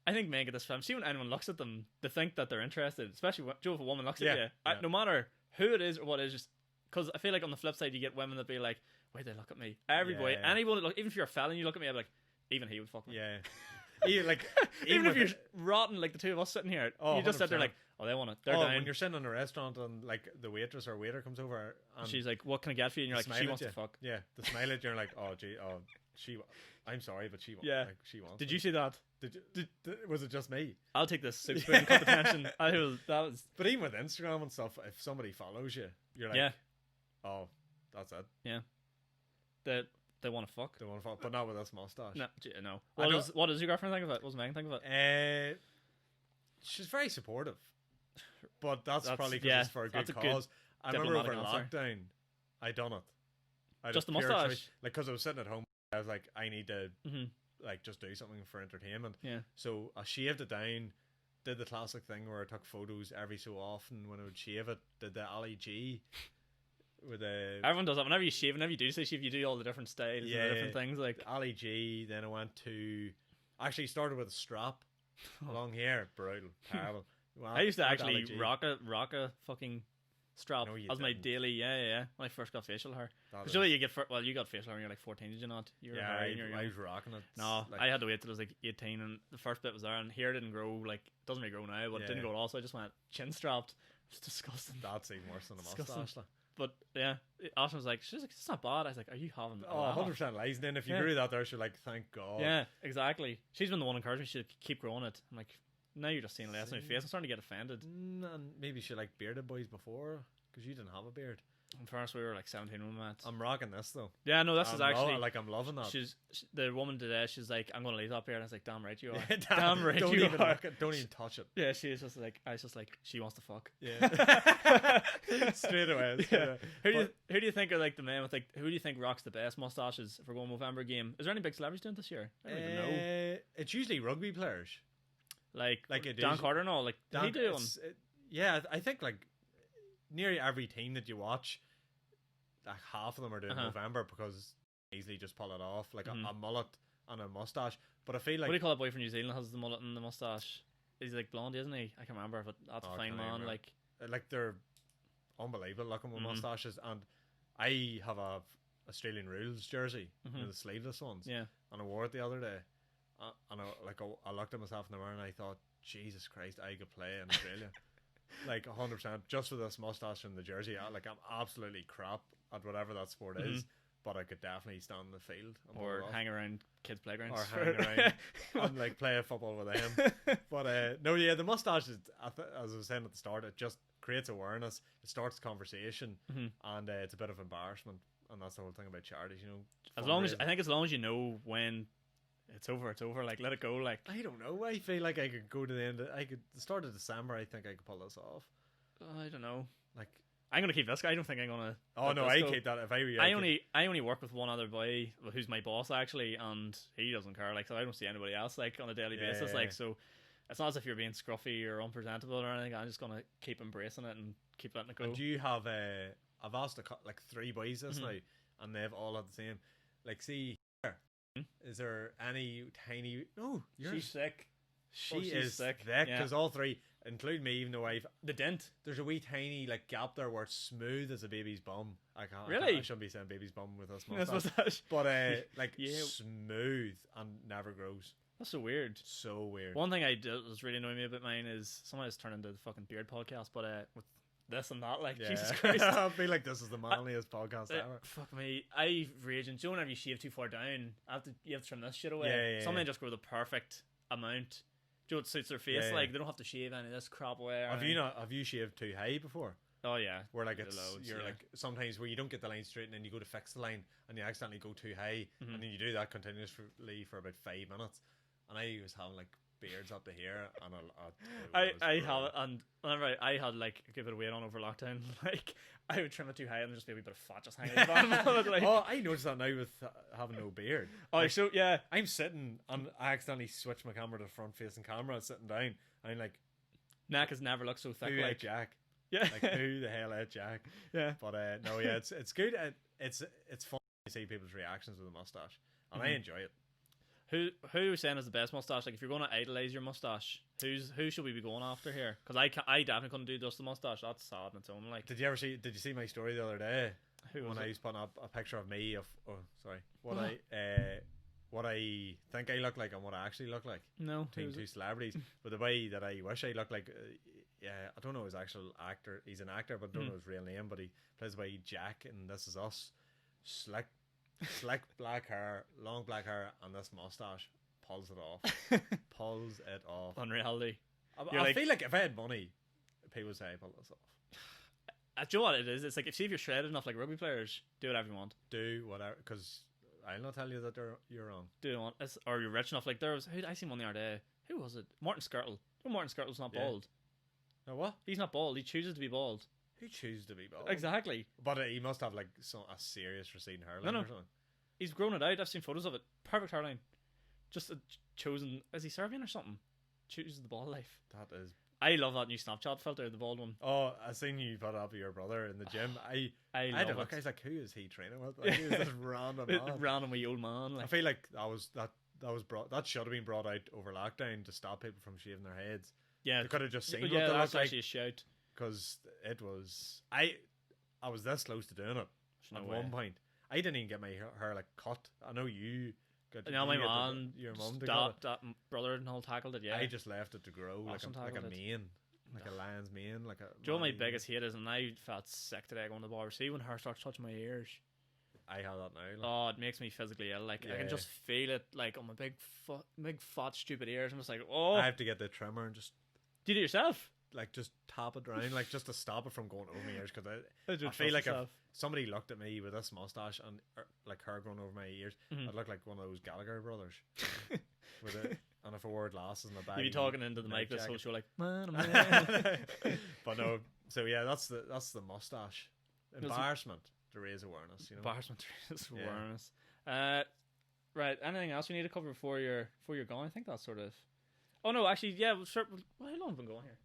I think men get this film. See, when anyone looks at them, they think that they're interested. Especially if a woman looks at you. No matter who it is or what it is, just because I feel like on the flip side, you get women that be like, why they look at me? Everybody, anyone, even if you're a fella and you look at me, I'm like, even he would fuck me. Yeah. Even if you're rotten like the two of us sitting here, you just sit there like, oh, they want it. They're down. When you're sitting in a restaurant and like the waitress or waiter comes over and she's like, what can I get for you? And you're like, she wants to fuck. Yeah, the smile at you, you're like, she. I'm sorry, but she wants. Yeah, like, she wants. Did you see that? Was it just me? I'll take this soup spoon competition. That was. But even with Instagram and stuff, if somebody follows you, you're like, oh, that's it. Yeah. They want to fuck. They want to fuck, but not with this mustache. No. What does your girlfriend think of it? What does Megan think of it? She's very supportive, but that's probably because it's for a good cause. I remember over diplomatic answer. lockdown, I done it. I Just the pure mustache? choice. Like, because I was sitting at home, I was like, I need to Mhm. like just do something for entertainment. Yeah. So I shaved it down. Did the classic thing where I took photos every so often when I would shave it. Did the Ali G with the Everyone does that. Whenever you shave, whenever you do say shave, you do all the different styles and the different things. Like, Ali G. Then I went to actually started with a strap, long hair, brutal, terrible. Well, I used to went actually Ali G. rock a fucking strap No, you as my didn't. daily. Yeah. When I first got facial hair. That Because is- surely you get you got facial hair when you're like 14, did you not? You were yeah, hairy when you were I young. was rocking it. No, Like, I had to wait till I was like 18, and the first bit was there, and hair didn't grow. Like, it doesn't really grow now, but it didn't Yeah. grow at all. So I just went chin strapped. It's disgusting. that's even worse than a Disgusting. mustache. Like. But yeah, Ashton was like, she's like, it's not bad. I was like, are you having? a Oh, laugh?" 100% lies. And then if you Yeah. grew that there, she's like, thank God. Yeah, exactly. She's been the one encouraging me. She keep growing it. I'm like, now you're just seeing less on my See? face. I'm starting to get offended. And maybe she liked bearded boys before because you didn't have a beard. In fairness, we were like 17 when we met. I'm rocking this though. Yeah, no, this is actually. I'm loving that. The woman today. She's like, I'm going to leave up here, and I was like, damn right you are. Yeah, damn right don't you even are. look at, don't even touch it. Yeah, she was just like, I was just like, she wants to fuck. Yeah, straight away. Yeah. Who do you think are like the men with like? Who do you think rocks the best mustaches if we're going Movember game? Is there any big celebrities doing it this year? I don't even know. It's usually rugby players. Like it Dan is- Carter and all. Like, did he do one? Yeah, I think like nearly every team that you watch, like half of them are doing Uh-huh. Movember because easily just pull it off like Mhm. a mullet and a mustache. But I feel What do like you call that boy from New Zealand? Has the mullet and the mustache? He's like blonde, isn't he? I can't remember, but that's Oh, a I fine can't man. remember. Like, they're unbelievable looking with Mhm. mustaches. And I have a Australian Rules jersey, Mhm. the sleeveless ones, yeah. and I wore it the other day. And I looked at myself in the mirror and I thought, Jesus Christ, I could play in Australia. Like 100% just with this mustache and the jersey. I'm absolutely crap at whatever that sport is, but I could definitely stand in the field and pull Or it off. hang around kids' playgrounds. Or hang around and like play football with them. But no, yeah, the mustache is, as I was saying at the start, it just creates awareness. It starts conversation, Mhm. and it's a bit of embarrassment. And that's the whole thing about charities, you know. As long as fundraising. you know when it's over, it's over. Like, let it go. Like, I don't know. I feel like I could go to the end. The start of December. I think I could pull this off. I don't know. Like, I'm gonna keep this guy. I don't think I'm gonna. oh let no, this I go. keep that. If I were you, I only work with one other boy who's my boss actually, and he doesn't care. Like, so I don't see anybody else like on a daily Yeah, basis. yeah, Like, yeah. so it's not as if you're being scruffy or unpresentable or anything. I'm just gonna keep embracing it and keep letting it go. And do you have I've asked like 3 boys this Mhm. now, and they've all had the same. Like, see here, is there any tiny? No, She's sick. she she's is sick. thick Yeah. because all 3, including me, even though The dent. there's a wee tiny like gap there where it's smooth as a baby's bum. I Really? I shouldn't be saying baby's bum with this That's mustache, mustache. but like Yeah. smooth and never grows. That's so weird. So weird. One thing I did was really annoying me about mine is someone has turned into the fucking beard podcast, but with this and that, like, Yeah. Jesus Christ. I feel like this is the manliest podcast ever. Fuck me. I rage. And so whenever you shave too far down, you have to trim this shit away. Yeah, yeah, Some yeah. men just grow the perfect amount. Do you know what suits their face? Yeah, yeah. Like, they don't have to shave any of this crap away. or anything. Have you shaved too high before? Oh yeah. Where like The it's loads, you're yeah. like sometimes where you don't get the line straight and then you go to fix the line and you accidentally go too high Mhm. and then you do that continuously for about 5 minutes. And I was having like beards up to here and I have it, and whenever I had like a good bit of weight on over lockdown, like I would trim it too high and just be a wee bit of fat just hanging at the bottom of it. Like, Oh, I noticed that now with having no beard. oh, so yeah. I'm sitting and I accidentally switched my camera to the front facing camera sitting down and I'm like, Neck has never looked so thick. who ate Like, Jack? yeah, Like who the hell ate Jack? yeah. But no, yeah, it's good. It's fun to see people's reactions with a mustache, and I Mhm. enjoy it. Who's saying is the best mustache? Like, if you're going to idolize your mustache, who should we be going after here? Because I definitely couldn't do just the mustache. That's sad on its own. Like, Did you see my story the other day who was when I it? was putting up a picture of me of what What? what I think I look like and what I actually look like No, who between was 2 it? celebrities. But the way that I wish I looked like, yeah, I don't know his actual actor. He's an actor, but I don't know his real name. But he plays by Jack in This Is Us. Slick black hair, long black hair, and this mustache pulls it off. Pulls it off. Unreality. I like- feel like if I had money, people would say I pull this off. Do you know what it is? It's like, if you're shredded enough like rugby players, do whatever you want. Do whatever, because I'll not tell you that you're wrong. Do what you want. Or you're rich enough. Like, I seen one the other day. Who was it? Martin Skirtle. No, Martin Skirtle's not Yeah. bald. Now what? He's not bald. He chooses to be bald. Who chooses to be bald? Exactly. But he must have like a serious receding hairline No. or something. He's grown it out. I've seen photos of it. Perfect hairline. Just chosen. Is he Serbian or something? Chooses the bald life. That is. I love that new Snapchat filter, the bald one. Oh, I seen you put up your brother in the gym. I love had a look. I was like, who is he training with? Like, who is this random man? Random wee old man. Like. I feel like that should have been brought out over lockdown to stop people from shaving their heads. Yeah, they could have just seen what yeah, they that's look actually like. a shout. Because it was I was this close to doing it at one point. I didn't even get my hair like cut. I know you got. Now my mom, your mum, that brother and all tackled it. Yeah, I just left it to grow like a mane. Like a lion's mane, like a. Do you know my biggest hate is, and I felt sick today going to the barber. See when hair starts touching my ears. I have that now. Like. Oh, it makes me physically ill. Like I can just feel it, like on my big fat stupid ears. I'm just like, oh. I have to get the trimmer and just. Do you do it yourself? Like just tap it around, like just to stop it from going over my ears. Because I feel like if somebody looked at me with this mustache and like hair growing over my ears, I'd look like one of those Gallagher brothers with it. And if I wore glasses and a bag, you'd be talking into the mic this whole show like, man, But no, so yeah, that's the mustache. Embarrassment to raise awareness, you know. Embarrassment to raise awareness. Right. Anything else we need to cover before you're going? I think that's sort of. Oh no, actually, yeah. Well, how long have we been going here?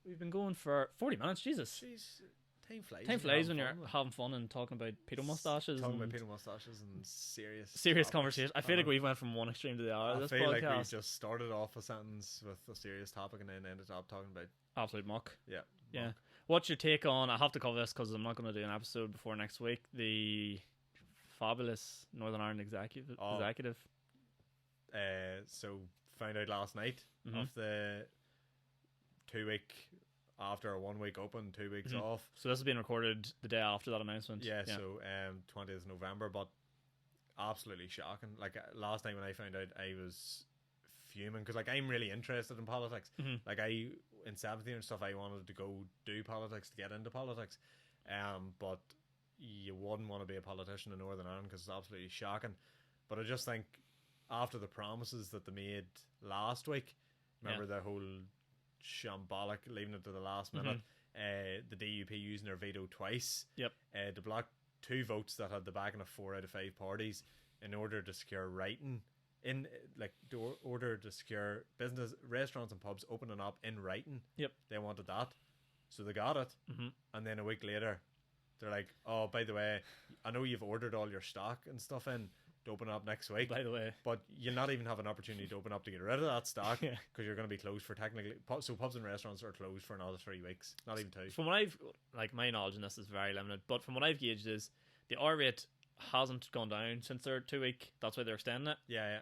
We've been going for 40 minutes. Jesus. Jeez. Time flies. Time flies when you're having fun and talking about pedo mustaches. Talking about pedo mustaches and serious conversation. I feel like we went from one extreme to the other. I feel like we just started off a sentence with a serious topic and then ended up talking about absolute muck. Yeah. Yeah. What's your take on? I have to cover this because I'm not going to do an episode before next week. The fabulous Northern Ireland executive. So found out last night of the 2 week. After a 1 week open, 2 weeks off. So this has been recorded the day after that announcement. Yeah. So 20th November, but absolutely shocking. Like last night when I found out, I was fuming because like I'm really interested in politics. Like in 17 and stuff, I wanted to go do politics to get into politics. But you wouldn't want to be a politician in Northern Ireland because it's absolutely shocking. But I just think after the promises that they made last week, remember the whole shambolic leaving it to the last minute, the DUP using their veto twice to block 2 votes that had the backing of 4 out of 5 parties in order to secure writing in order to secure business restaurants and pubs opening up in writing. They wanted that, so they got it. And then a week later they're like, oh, by the way, I know you've ordered all your stock and stuff in to open up next week, by the way, but you'll not even have an opportunity to open up to get rid of that stock because you're going to be closed for technically. So pubs and restaurants are closed for another 3 weeks, not even 2. From what I've my knowledge in this is very limited, but from what I've gauged is the R rate hasn't gone down since their 2 week. That's why they're extending it. Yeah.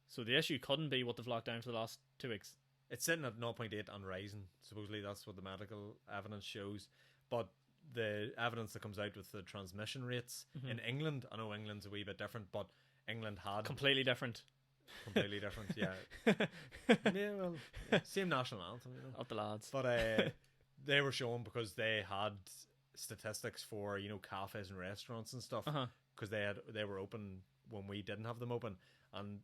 So the issue couldn't be what they've locked down for the last 2 weeks. It's sitting at 0.8 and rising. Supposedly that's what the medical evidence shows, but the evidence that comes out with the transmission rates in England, I know England's a wee bit different, but England had completely different, yeah. Well, same national anthem, you know, of the lads. But they were showing because they had statistics for cafes and restaurants and stuff because they were open when we didn't have them open, and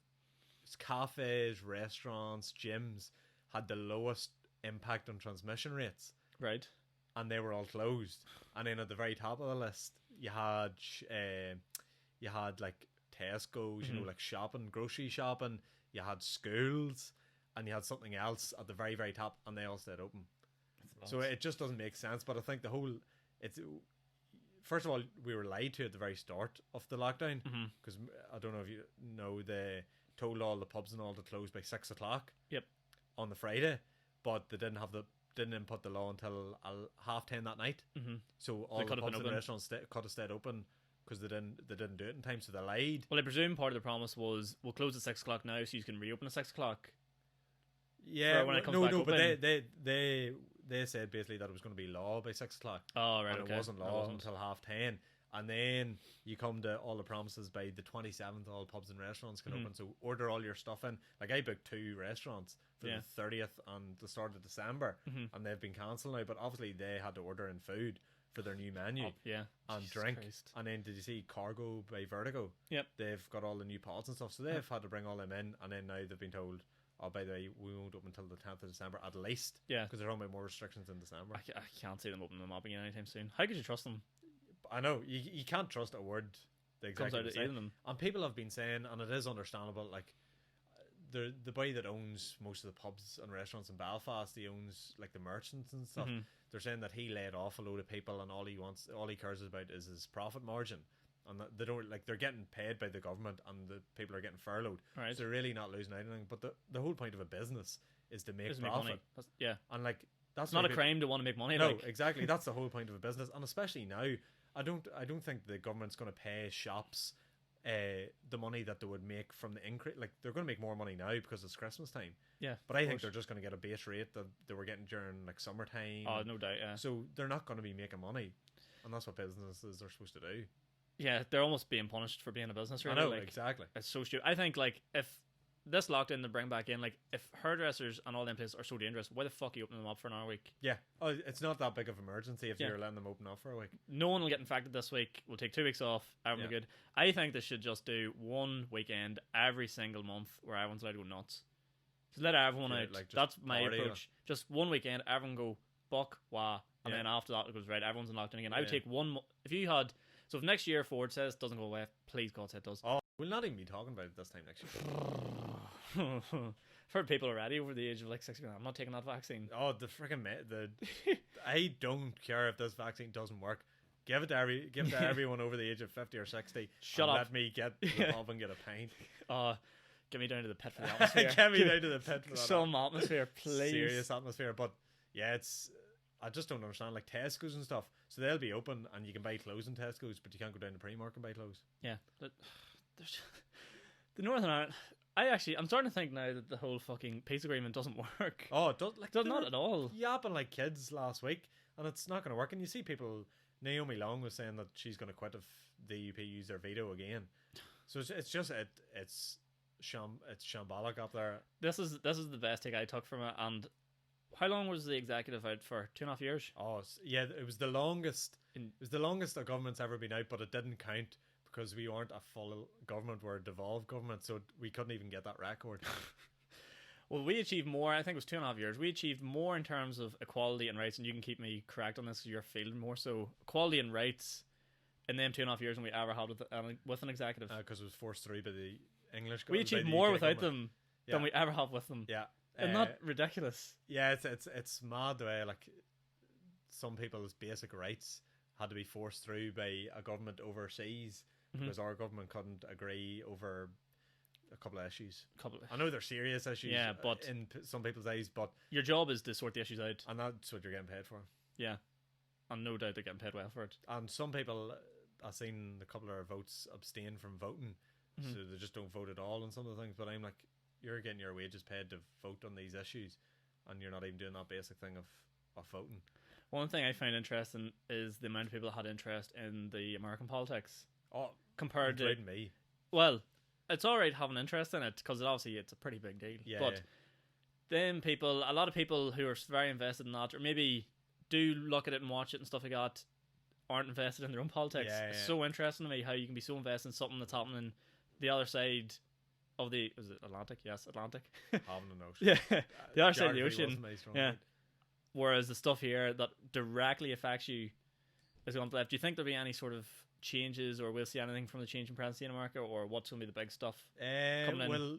cafes, restaurants, gyms had the lowest impact on transmission rates, right? And they were all closed. And then at the very top of the list, you had like Tesco's, like shopping, grocery shopping. You had schools, and you had something else at the very, very top, and they all stayed open. So it just doesn't make sense. But I think first of all, we were lied to at the very start of the lockdown because I don't know if you know, they told all the pubs and all to close by 6 o'clock. On the Friday, but they didn't input the law until 10:30 that night. So all the pubs and restaurants could have stayed open because they didn't do it in time, so they lied. Well, I presume part of the promise was we'll close at 6 o'clock now, so you can reopen at 6 o'clock. Yeah, but they said basically that it was going to be law by 6 o'clock. Oh, right, and it wasn't law until 10:30. And then you come to all the promises by the 27th, all pubs and restaurants can open. So order all your stuff in. Like I booked 2 restaurants for the 30th and the start of December, and they've been cancelled now. But obviously they had to order in food for their new menu, and Jesus drink. Christ. And then did you see Cargo by Vertigo? They've got all the new pots and stuff, so they've had to bring all them in. And then now they've been told, oh, by the way, we won't open until the 10th of December at least. Yeah. Because they're talking about more restrictions in December. I can't see them opening them up again anytime soon. How could you trust them? I know, you can't trust a word the Comes out executive of say. either of them. And people have been saying, and it is understandable, like, the boy that owns most of the pubs and restaurants in Belfast, he owns like the merchants and stuff. They're saying that he laid off a load of people, and all he cares about is his profit margin, and that they don't, like, they're getting paid by the government, and the people are getting furloughed. Right. So they're really not losing anything. But the whole point of a business is to make Doesn't make profit. money. Yeah. And like, that's It's not why a crime to want to make money. No, like. exactly. That's the whole point of a business, and especially now, I don't think the government's going to pay shops the money that they would make from the increase. Like, they're going to make more money now because it's Christmas time. Yeah, but I think they're just going to get a base rate that they were getting during like summertime. Oh, no doubt. Yeah. So they're not going to be making money, and that's what businesses are supposed to do. Yeah, they're almost being punished for being a business. Really. I know, like, exactly. It's so stupid. I think like if this lockdown to bring back in, like, if hairdressers and all them places are so dangerous, why the fuck are you opening them up for another week? Yeah. Oh, it's not that big of an emergency if you're letting them open up for a week. No one will get infected this week. We'll take 2 weeks off. Everyone will be good. I think they should just do one weekend every single month where everyone's allowed to go nuts. Just let everyone out. Like, that's my approach. Just one weekend, everyone go buck, wah, and then after that it goes right. Everyone's in lockdown again. I would take one. If you had, so if next year Ford says it doesn't go away, please God say it does. Oh, we'll not even be talking about it this time next year. I've heard people already over the age of like 60. I'm not taking that vaccine. Oh, the freaking I don't care if this vaccine doesn't work. Give it to everyone over the age of 50 or 60. Shut up. Let me get the pub and get a pint. Get me down to the pit for the atmosphere. Get me down to the pit for that. Some atmosphere, please. Serious atmosphere. But yeah, I just don't understand, like Tesco's and stuff. So they'll be open and you can buy clothes in Tesco's, but you can't go down to Primark and buy clothes. Yeah. The Northern Ireland... I'm starting to think now that the whole fucking peace agreement doesn't work. Oh, it does, like, not at all. Yapping like kids last week, and it's not going to work. And you see people, Naomi Long was saying that she's going to quit if the UP use their veto again. So it's shambolic up there. This is the best take I took from it. And how long was the executive out for? 2.5 years? Oh, yeah, it was the longest. It was the longest a government's ever been out, but it didn't count because we weren't a full government, we're a devolved government, so we couldn't even get that record. Well, we achieved more. I think it was 2.5 years. We achieved more in terms of equality and rights, and you can keep me correct on this because you're feeling more. So equality and rights in them 2.5 years than we ever had with an executive. Because it was forced through by the English. We achieved more without them than we ever have with them. Yeah, isn't that ridiculous? Yeah, it's mad the way like some people's basic rights had to be forced through by a government overseas. Because our government couldn't agree over a couple of issues. I know they're serious issues, but in some people's eyes, but your job is to sort the issues out, and that's what you're getting paid for. Yeah, and no doubt they're getting paid well for it. And some people, I've seen a couple of votes abstain from voting, so they just don't vote at all on some of the things. But I'm like, you're getting your wages paid to vote on these issues, and you're not even doing that basic thing of voting. One thing I find interesting is the amount of people that had interest in the American politics. Oh, compared to me. Well, it's all right having interest in it because obviously it's a pretty big deal. Yeah, but then a lot of people who are very invested in that, or maybe do look at it and watch it and stuff like that, aren't invested in their own politics. Yeah, it's so interesting to me how you can be so invested in something that's happening the other side of the Atlantic? Yes, Atlantic. Having a note. Yeah, the other side of the ocean. Yeah. Whereas the stuff here that directly affects you is going to left. Do you think there'll be any sort of changes, or we'll see anything from the change in presidency in America, or what's going to be the big stuff coming in? Well,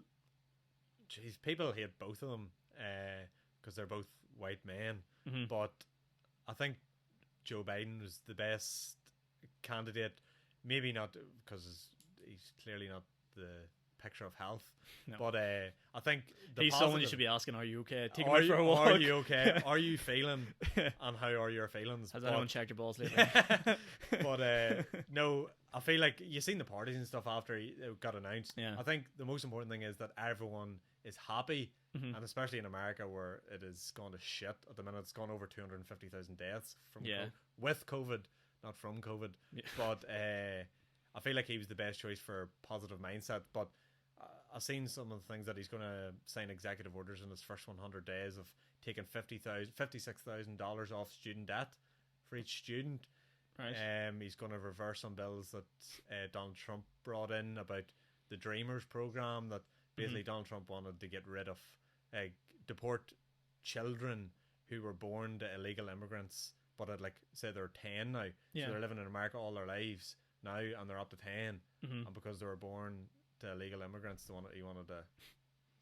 geez, people hate both of them because they're both white men. But I think Joe Biden was the best candidate. Maybe not because he's clearly not the picture of health. No. But I think he's someone you should be asking, are you okay? Take him out for a walk. Are you okay? Are you feeling? And how are your feelings? Has anyone checked your balls lately? But no, I feel like you've seen the parties and stuff after it got announced. Yeah. I think the most important thing is that everyone is happy, and especially in America where it is gone to shit at the minute. It's gone over 250,000 deaths from with COVID, not from COVID. Yeah. But I feel like he was the best choice for positive mindset. But I've seen some of the things that he's going to sign executive orders in his first 100 days of taking $56,000 off student debt for each student. Right. He's going to reverse some bills that Donald Trump brought in about the Dreamers program that basically Donald Trump wanted to get rid of deport children who were born to illegal immigrants, but at like say they're 10 now, so they're living in America all their lives now, and they're up to 10, and because they were born to illegal immigrants, he wanted to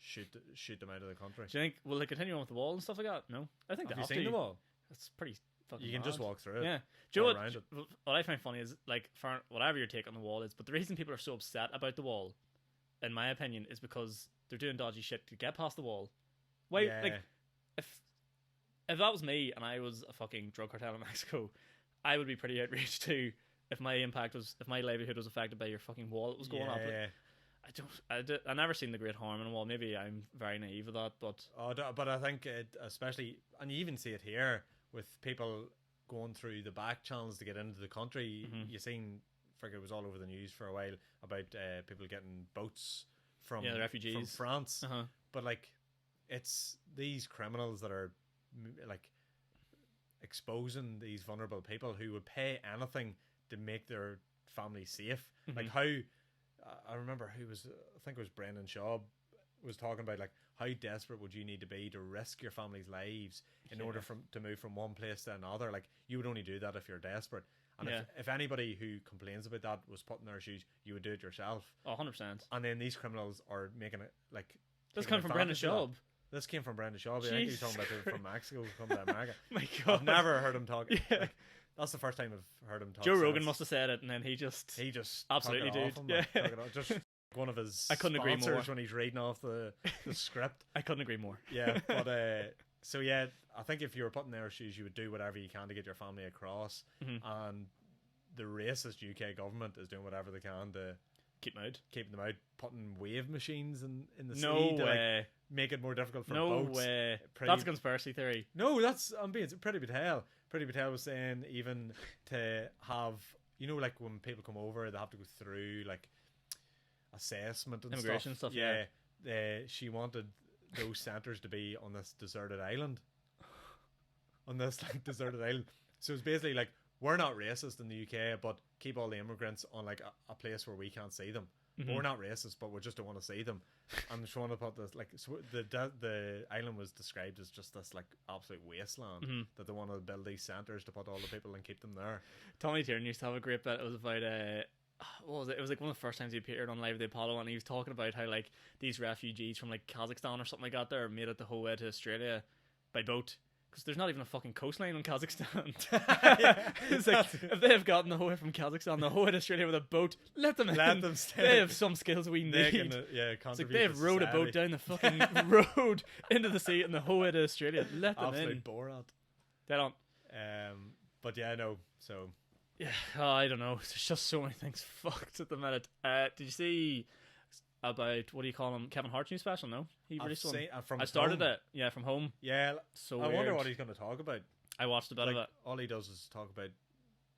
shoot them out of the country. Do you think will they continue on with the wall and stuff like that? No, I think Have they you have seen to. the wall? It's pretty fucking. You can mad. just walk through it. Yeah. Do you know around it. what I find funny is like for whatever your take on the wall is, but the reason people are so upset about the wall, in my opinion, is because they're doing dodgy shit to get past the wall. Why? Yeah. Like if that was me and I was a fucking drug cartel in Mexico, I would be pretty outraged too. If my livelihood was affected by your fucking wall that was going up. Yeah. I never seen the great harm in a wall. Maybe I'm very naive with that, but but I think especially, and you even see it here with people going through the back channels to get into the country. You seen, it was all over the news for a while about people getting boats from the refugees from France. But like, it's these criminals that are like exposing these vulnerable people who would pay anything to make their family safe. Like how I remember I think it was Brendan Shaw was talking about like how desperate would you need to be to risk your family's lives in order to move from one place to another. Like you would only do that if you're desperate. And if anybody who complains about that was put in their shoes, you would do it yourself. 100%. And then these criminals are making it like this came from Brendan Shaw. This came from Brendan Shaw. I think he's talking about it from Mexico, come to America. My God, I've never heard him talk. Like, that's the first time I've heard him talk. Joe Rogan must have said it, and then he just absolutely did. Just one of his I couldn't agree more when he's reading off the script. I couldn't agree more. Yeah, but so yeah, I think if you were put in their shoes, you would do whatever you can to get your family across, and the racist UK government is doing whatever they can to keep them out, putting wave machines in the no sea to way. like, make it more difficult for no boats. Way. That's a conspiracy theory. No, I'm being Pretty Patel. Pretty Patel was saying even to have, you know, like when people come over, they have to go through like assessment and immigration stuff. She wanted those centres to be on this deserted island. On this like deserted island. So it's basically like, we're not racist in the UK, but keep all the immigrants on like a place where we can't see them. We're not racist, but we just don't want to see them. And she wanted to put this like, so the island was described as just this like absolute wasteland that they wanted to build these centres to put all the people and keep them there. Tommy Tiernan used to have a great bit. It was about what was it? It was like one of the first times he appeared on Live the Apollo, and he was talking about how like these refugees from like Kazakhstan or something like that there made it the whole way to Australia by boat. Because there's not even a fucking coastline in Kazakhstan. It's like, if they have gotten the whole way from Kazakhstan, the whole way to Australia with a boat, let them stay. They have some skills we need. It's like they have rowed a boat down the fucking road into the sea and the whole way to Australia. Let them absolute in. Borat. They don't. But yeah, no. So yeah, I don't know. There's just so many things fucked at the minute. Did you see about, what do you call him, Kevin Hart's new special? No, he released one. I started it. Yeah, from home. Yeah, so I weird. wonder what he's going to talk about. I watched a bit of it. All he does is talk about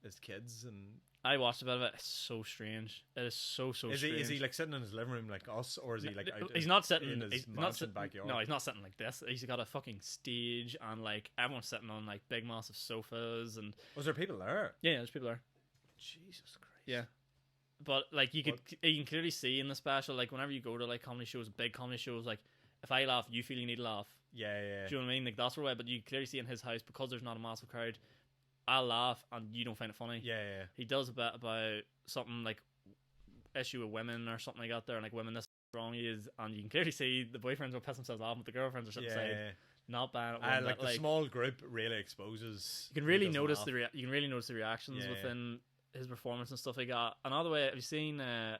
his kids, and I watched a bit of it. It's so strange. It is so strange. Is he like sitting in his living room like us, or is he like out he's not sitting in his backyard? No, he's not sitting like this. He's got a fucking stage, and like everyone's sitting on like big massive sofas, and was there people there? Yeah, there's people there. Jesus Christ. Yeah. But like you can clearly see in the special, like whenever you go to like comedy shows, big comedy shows, like if I laugh, you feel you need to laugh. Yeah. Do you know what I mean? Like that's where but you clearly see in his house, because there's not a massive crowd, I'll laugh and you don't find it funny. Yeah. He does a bit about something like issue with women or something like that there, and like women this strong he is, and you can clearly see the boyfriends will piss themselves off, but the girlfriends are sitting aside. Not bad. Like the small group really exposes. You can really notice the reactions within his performance and stuff like that. Another way, have you seen a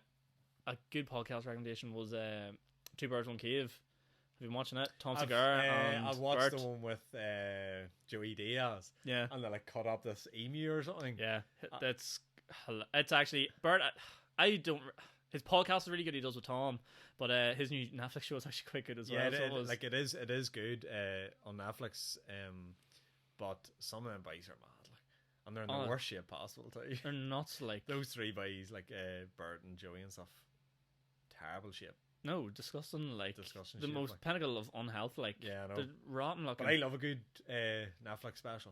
good podcast recommendation was Two Birds One Cave? Have you been watching it? Tom Segura and I watched Bert. the one with Joey Diaz. Yeah, and they like cut up this emu or something. Yeah, it's actually Bert. I don't. His podcast is really good. He does with Tom, but his new Netflix show is actually quite good as well. Yeah, it is good on Netflix. But some of them boys are mad. And they're in the worst shape possible too. They're nuts, like those three boys, like Bert and Joey and stuff. Terrible shape. No, disgusting. Like disgusting the shape, most pinnacle of unhealth. Like yeah, I know. They're rotten looking. But I love a good Netflix special.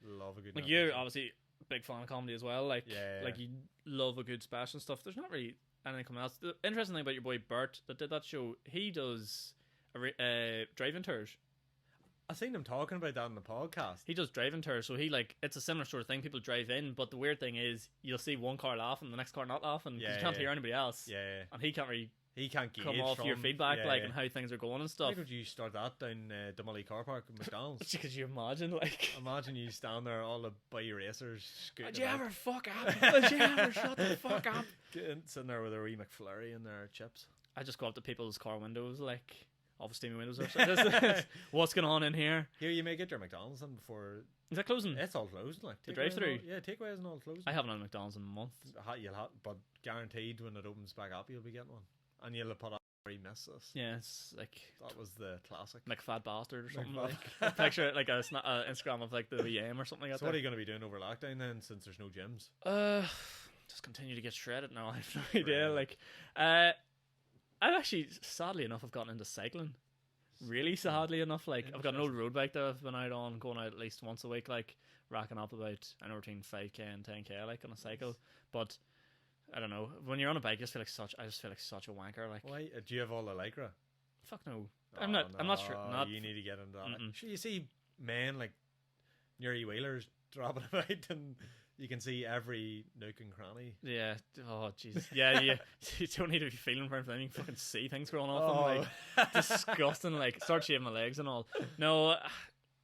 Love a good. Like Netflix you're obviously a big fan of comedy as well. Like like you love a good special and stuff. There's not really anything coming else. The interesting thing about your boy Bert that did that show, he does driving tours. I seen him talking about that in the podcast. He does driving tours, so it's a similar sort of thing. People drive in, but the weird thing is you'll see one car laughing, the next car not laughing, because you can't hear anybody else. Yeah. And he can't really come off your feedback and how things are going and stuff. Why would you start that down Dumully car park at McDonald's? Could you imagine, Imagine you stand there all the by racers scooting. Did you ever fuck up? Did you ever shut the fuck up? Sitting there with a wee McFlurry and their chips. I just go up to people's car windows, off steamy windows or something. What's going on in here? Here, you may get your McDonald's in before. Is that closing? It's all closed. The drive-through? Yeah, takeaways and all closed. I haven't had a McDonald's in a month. But guaranteed when it opens back up, you'll be getting one. And you'll put up where you missed this. Yeah, it's that was the classic. McFat bastard or something. Picture it a Instagram of the VM or something like that. So what are you going to be doing over lockdown then, since there's no gyms? Just continue to get shredded now. I have no idea. I've actually, sadly enough, I've gotten into cycling. Really sadly enough, I've got an old road bike that I've been out on, going out at least once a week, racking up about between 5k and 10k on a cycle. But I don't know, when you're on a bike, I just feel like such a wanker. Why? Do you have all the Lycra? Fuck no. I'm not sure. You need to get into that. Sure, you see men Nuri Wheelers dropping about, and you can see every nook and cranny. Yeah. Oh, jeez. Yeah. You don't need to be feeling for anything. You can fucking see things growing off them. Disgusting. Start shaving my legs and all. No,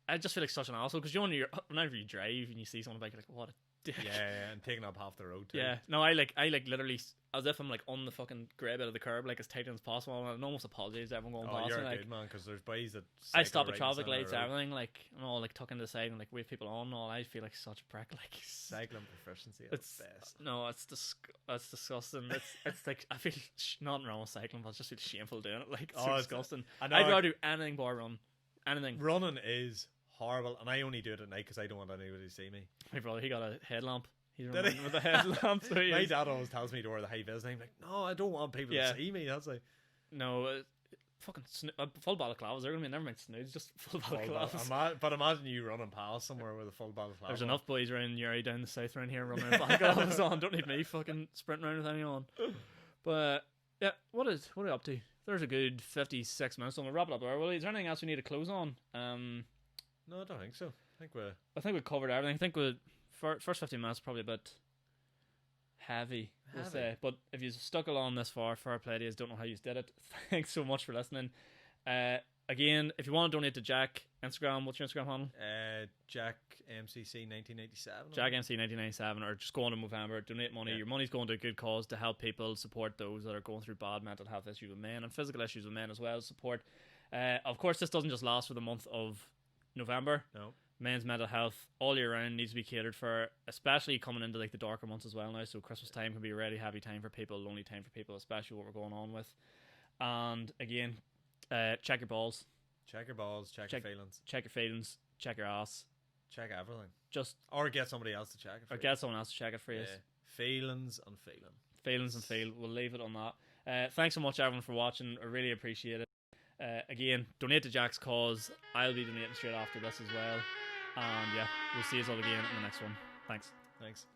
I just feel like such an asshole, because whenever you drive and you see someone on a bike, you're like, what a dick. Yeah, and taking up half the road too. Yeah. No, I literally, as if I'm on the fucking grey bit of the curb, as tight as possible, and I almost apologise to everyone going past me. You're a good man, because there's boys that I stop at traffic lights, everything, and all tuck into the side and wave people on and all. I feel like such a prick. Cycling proficiency at its best. No, it's disgusting. It's I feel nothing wrong with cycling, but I just feel shameful doing it. It's disgusting. I'd rather do anything but run. Anything. Running is horrible, and I only do it at night because I don't want anybody to see me. My brother, he got a headlamp. He's running with a headlamp. So my dad always tells me to wear the high vis, and I'm like, no, I don't want people to see me. That's no, fucking full balaclavas. They're gonna be never mind snoods, just full balaclavas. But imagine you running past somewhere with a full balaclava. There's enough boys around Uri down the south around here running balaclavas on. Don't need me fucking sprinting around with any on. But yeah, what are we up to? There's a good 56 minutes, so we'll wrap it up there. Well, is there anything else we need to close on? No, I don't think so. I think we covered everything. I think first 15 minutes probably a bit heavy, we'll say. But if you stuck along this far, fair play to you. Don't know how you did it. Thanks so much for listening. Again, if you want to donate to Jack, Instagram, what's your Instagram handle? Jack MCC 1997. Jack MC 1997, or just go on to Movember, donate money. Your money's going to a good cause to help people, support those that are going through bad mental health issues with men and physical issues with men as well. Support. Of course, this doesn't just last for the month of November. No. Men's mental health all year round needs to be catered for, especially coming into the darker months as well now. So Christmas time can be a really heavy time for people, lonely time for people, especially what we're going on with. And again, check your balls. Check your balls, check your feelings. Check your feelings, check your ass. Check everything. Or get somebody else to check it for you. Or get someone else to check it for you. Feelings and feeling. Feelings and feel. We'll leave it on that. Thanks so much everyone for watching. I really appreciate it. Again, donate to Jack's cause. I'll be donating straight after this as well. And yeah, we'll see you all again in the next one. Thanks.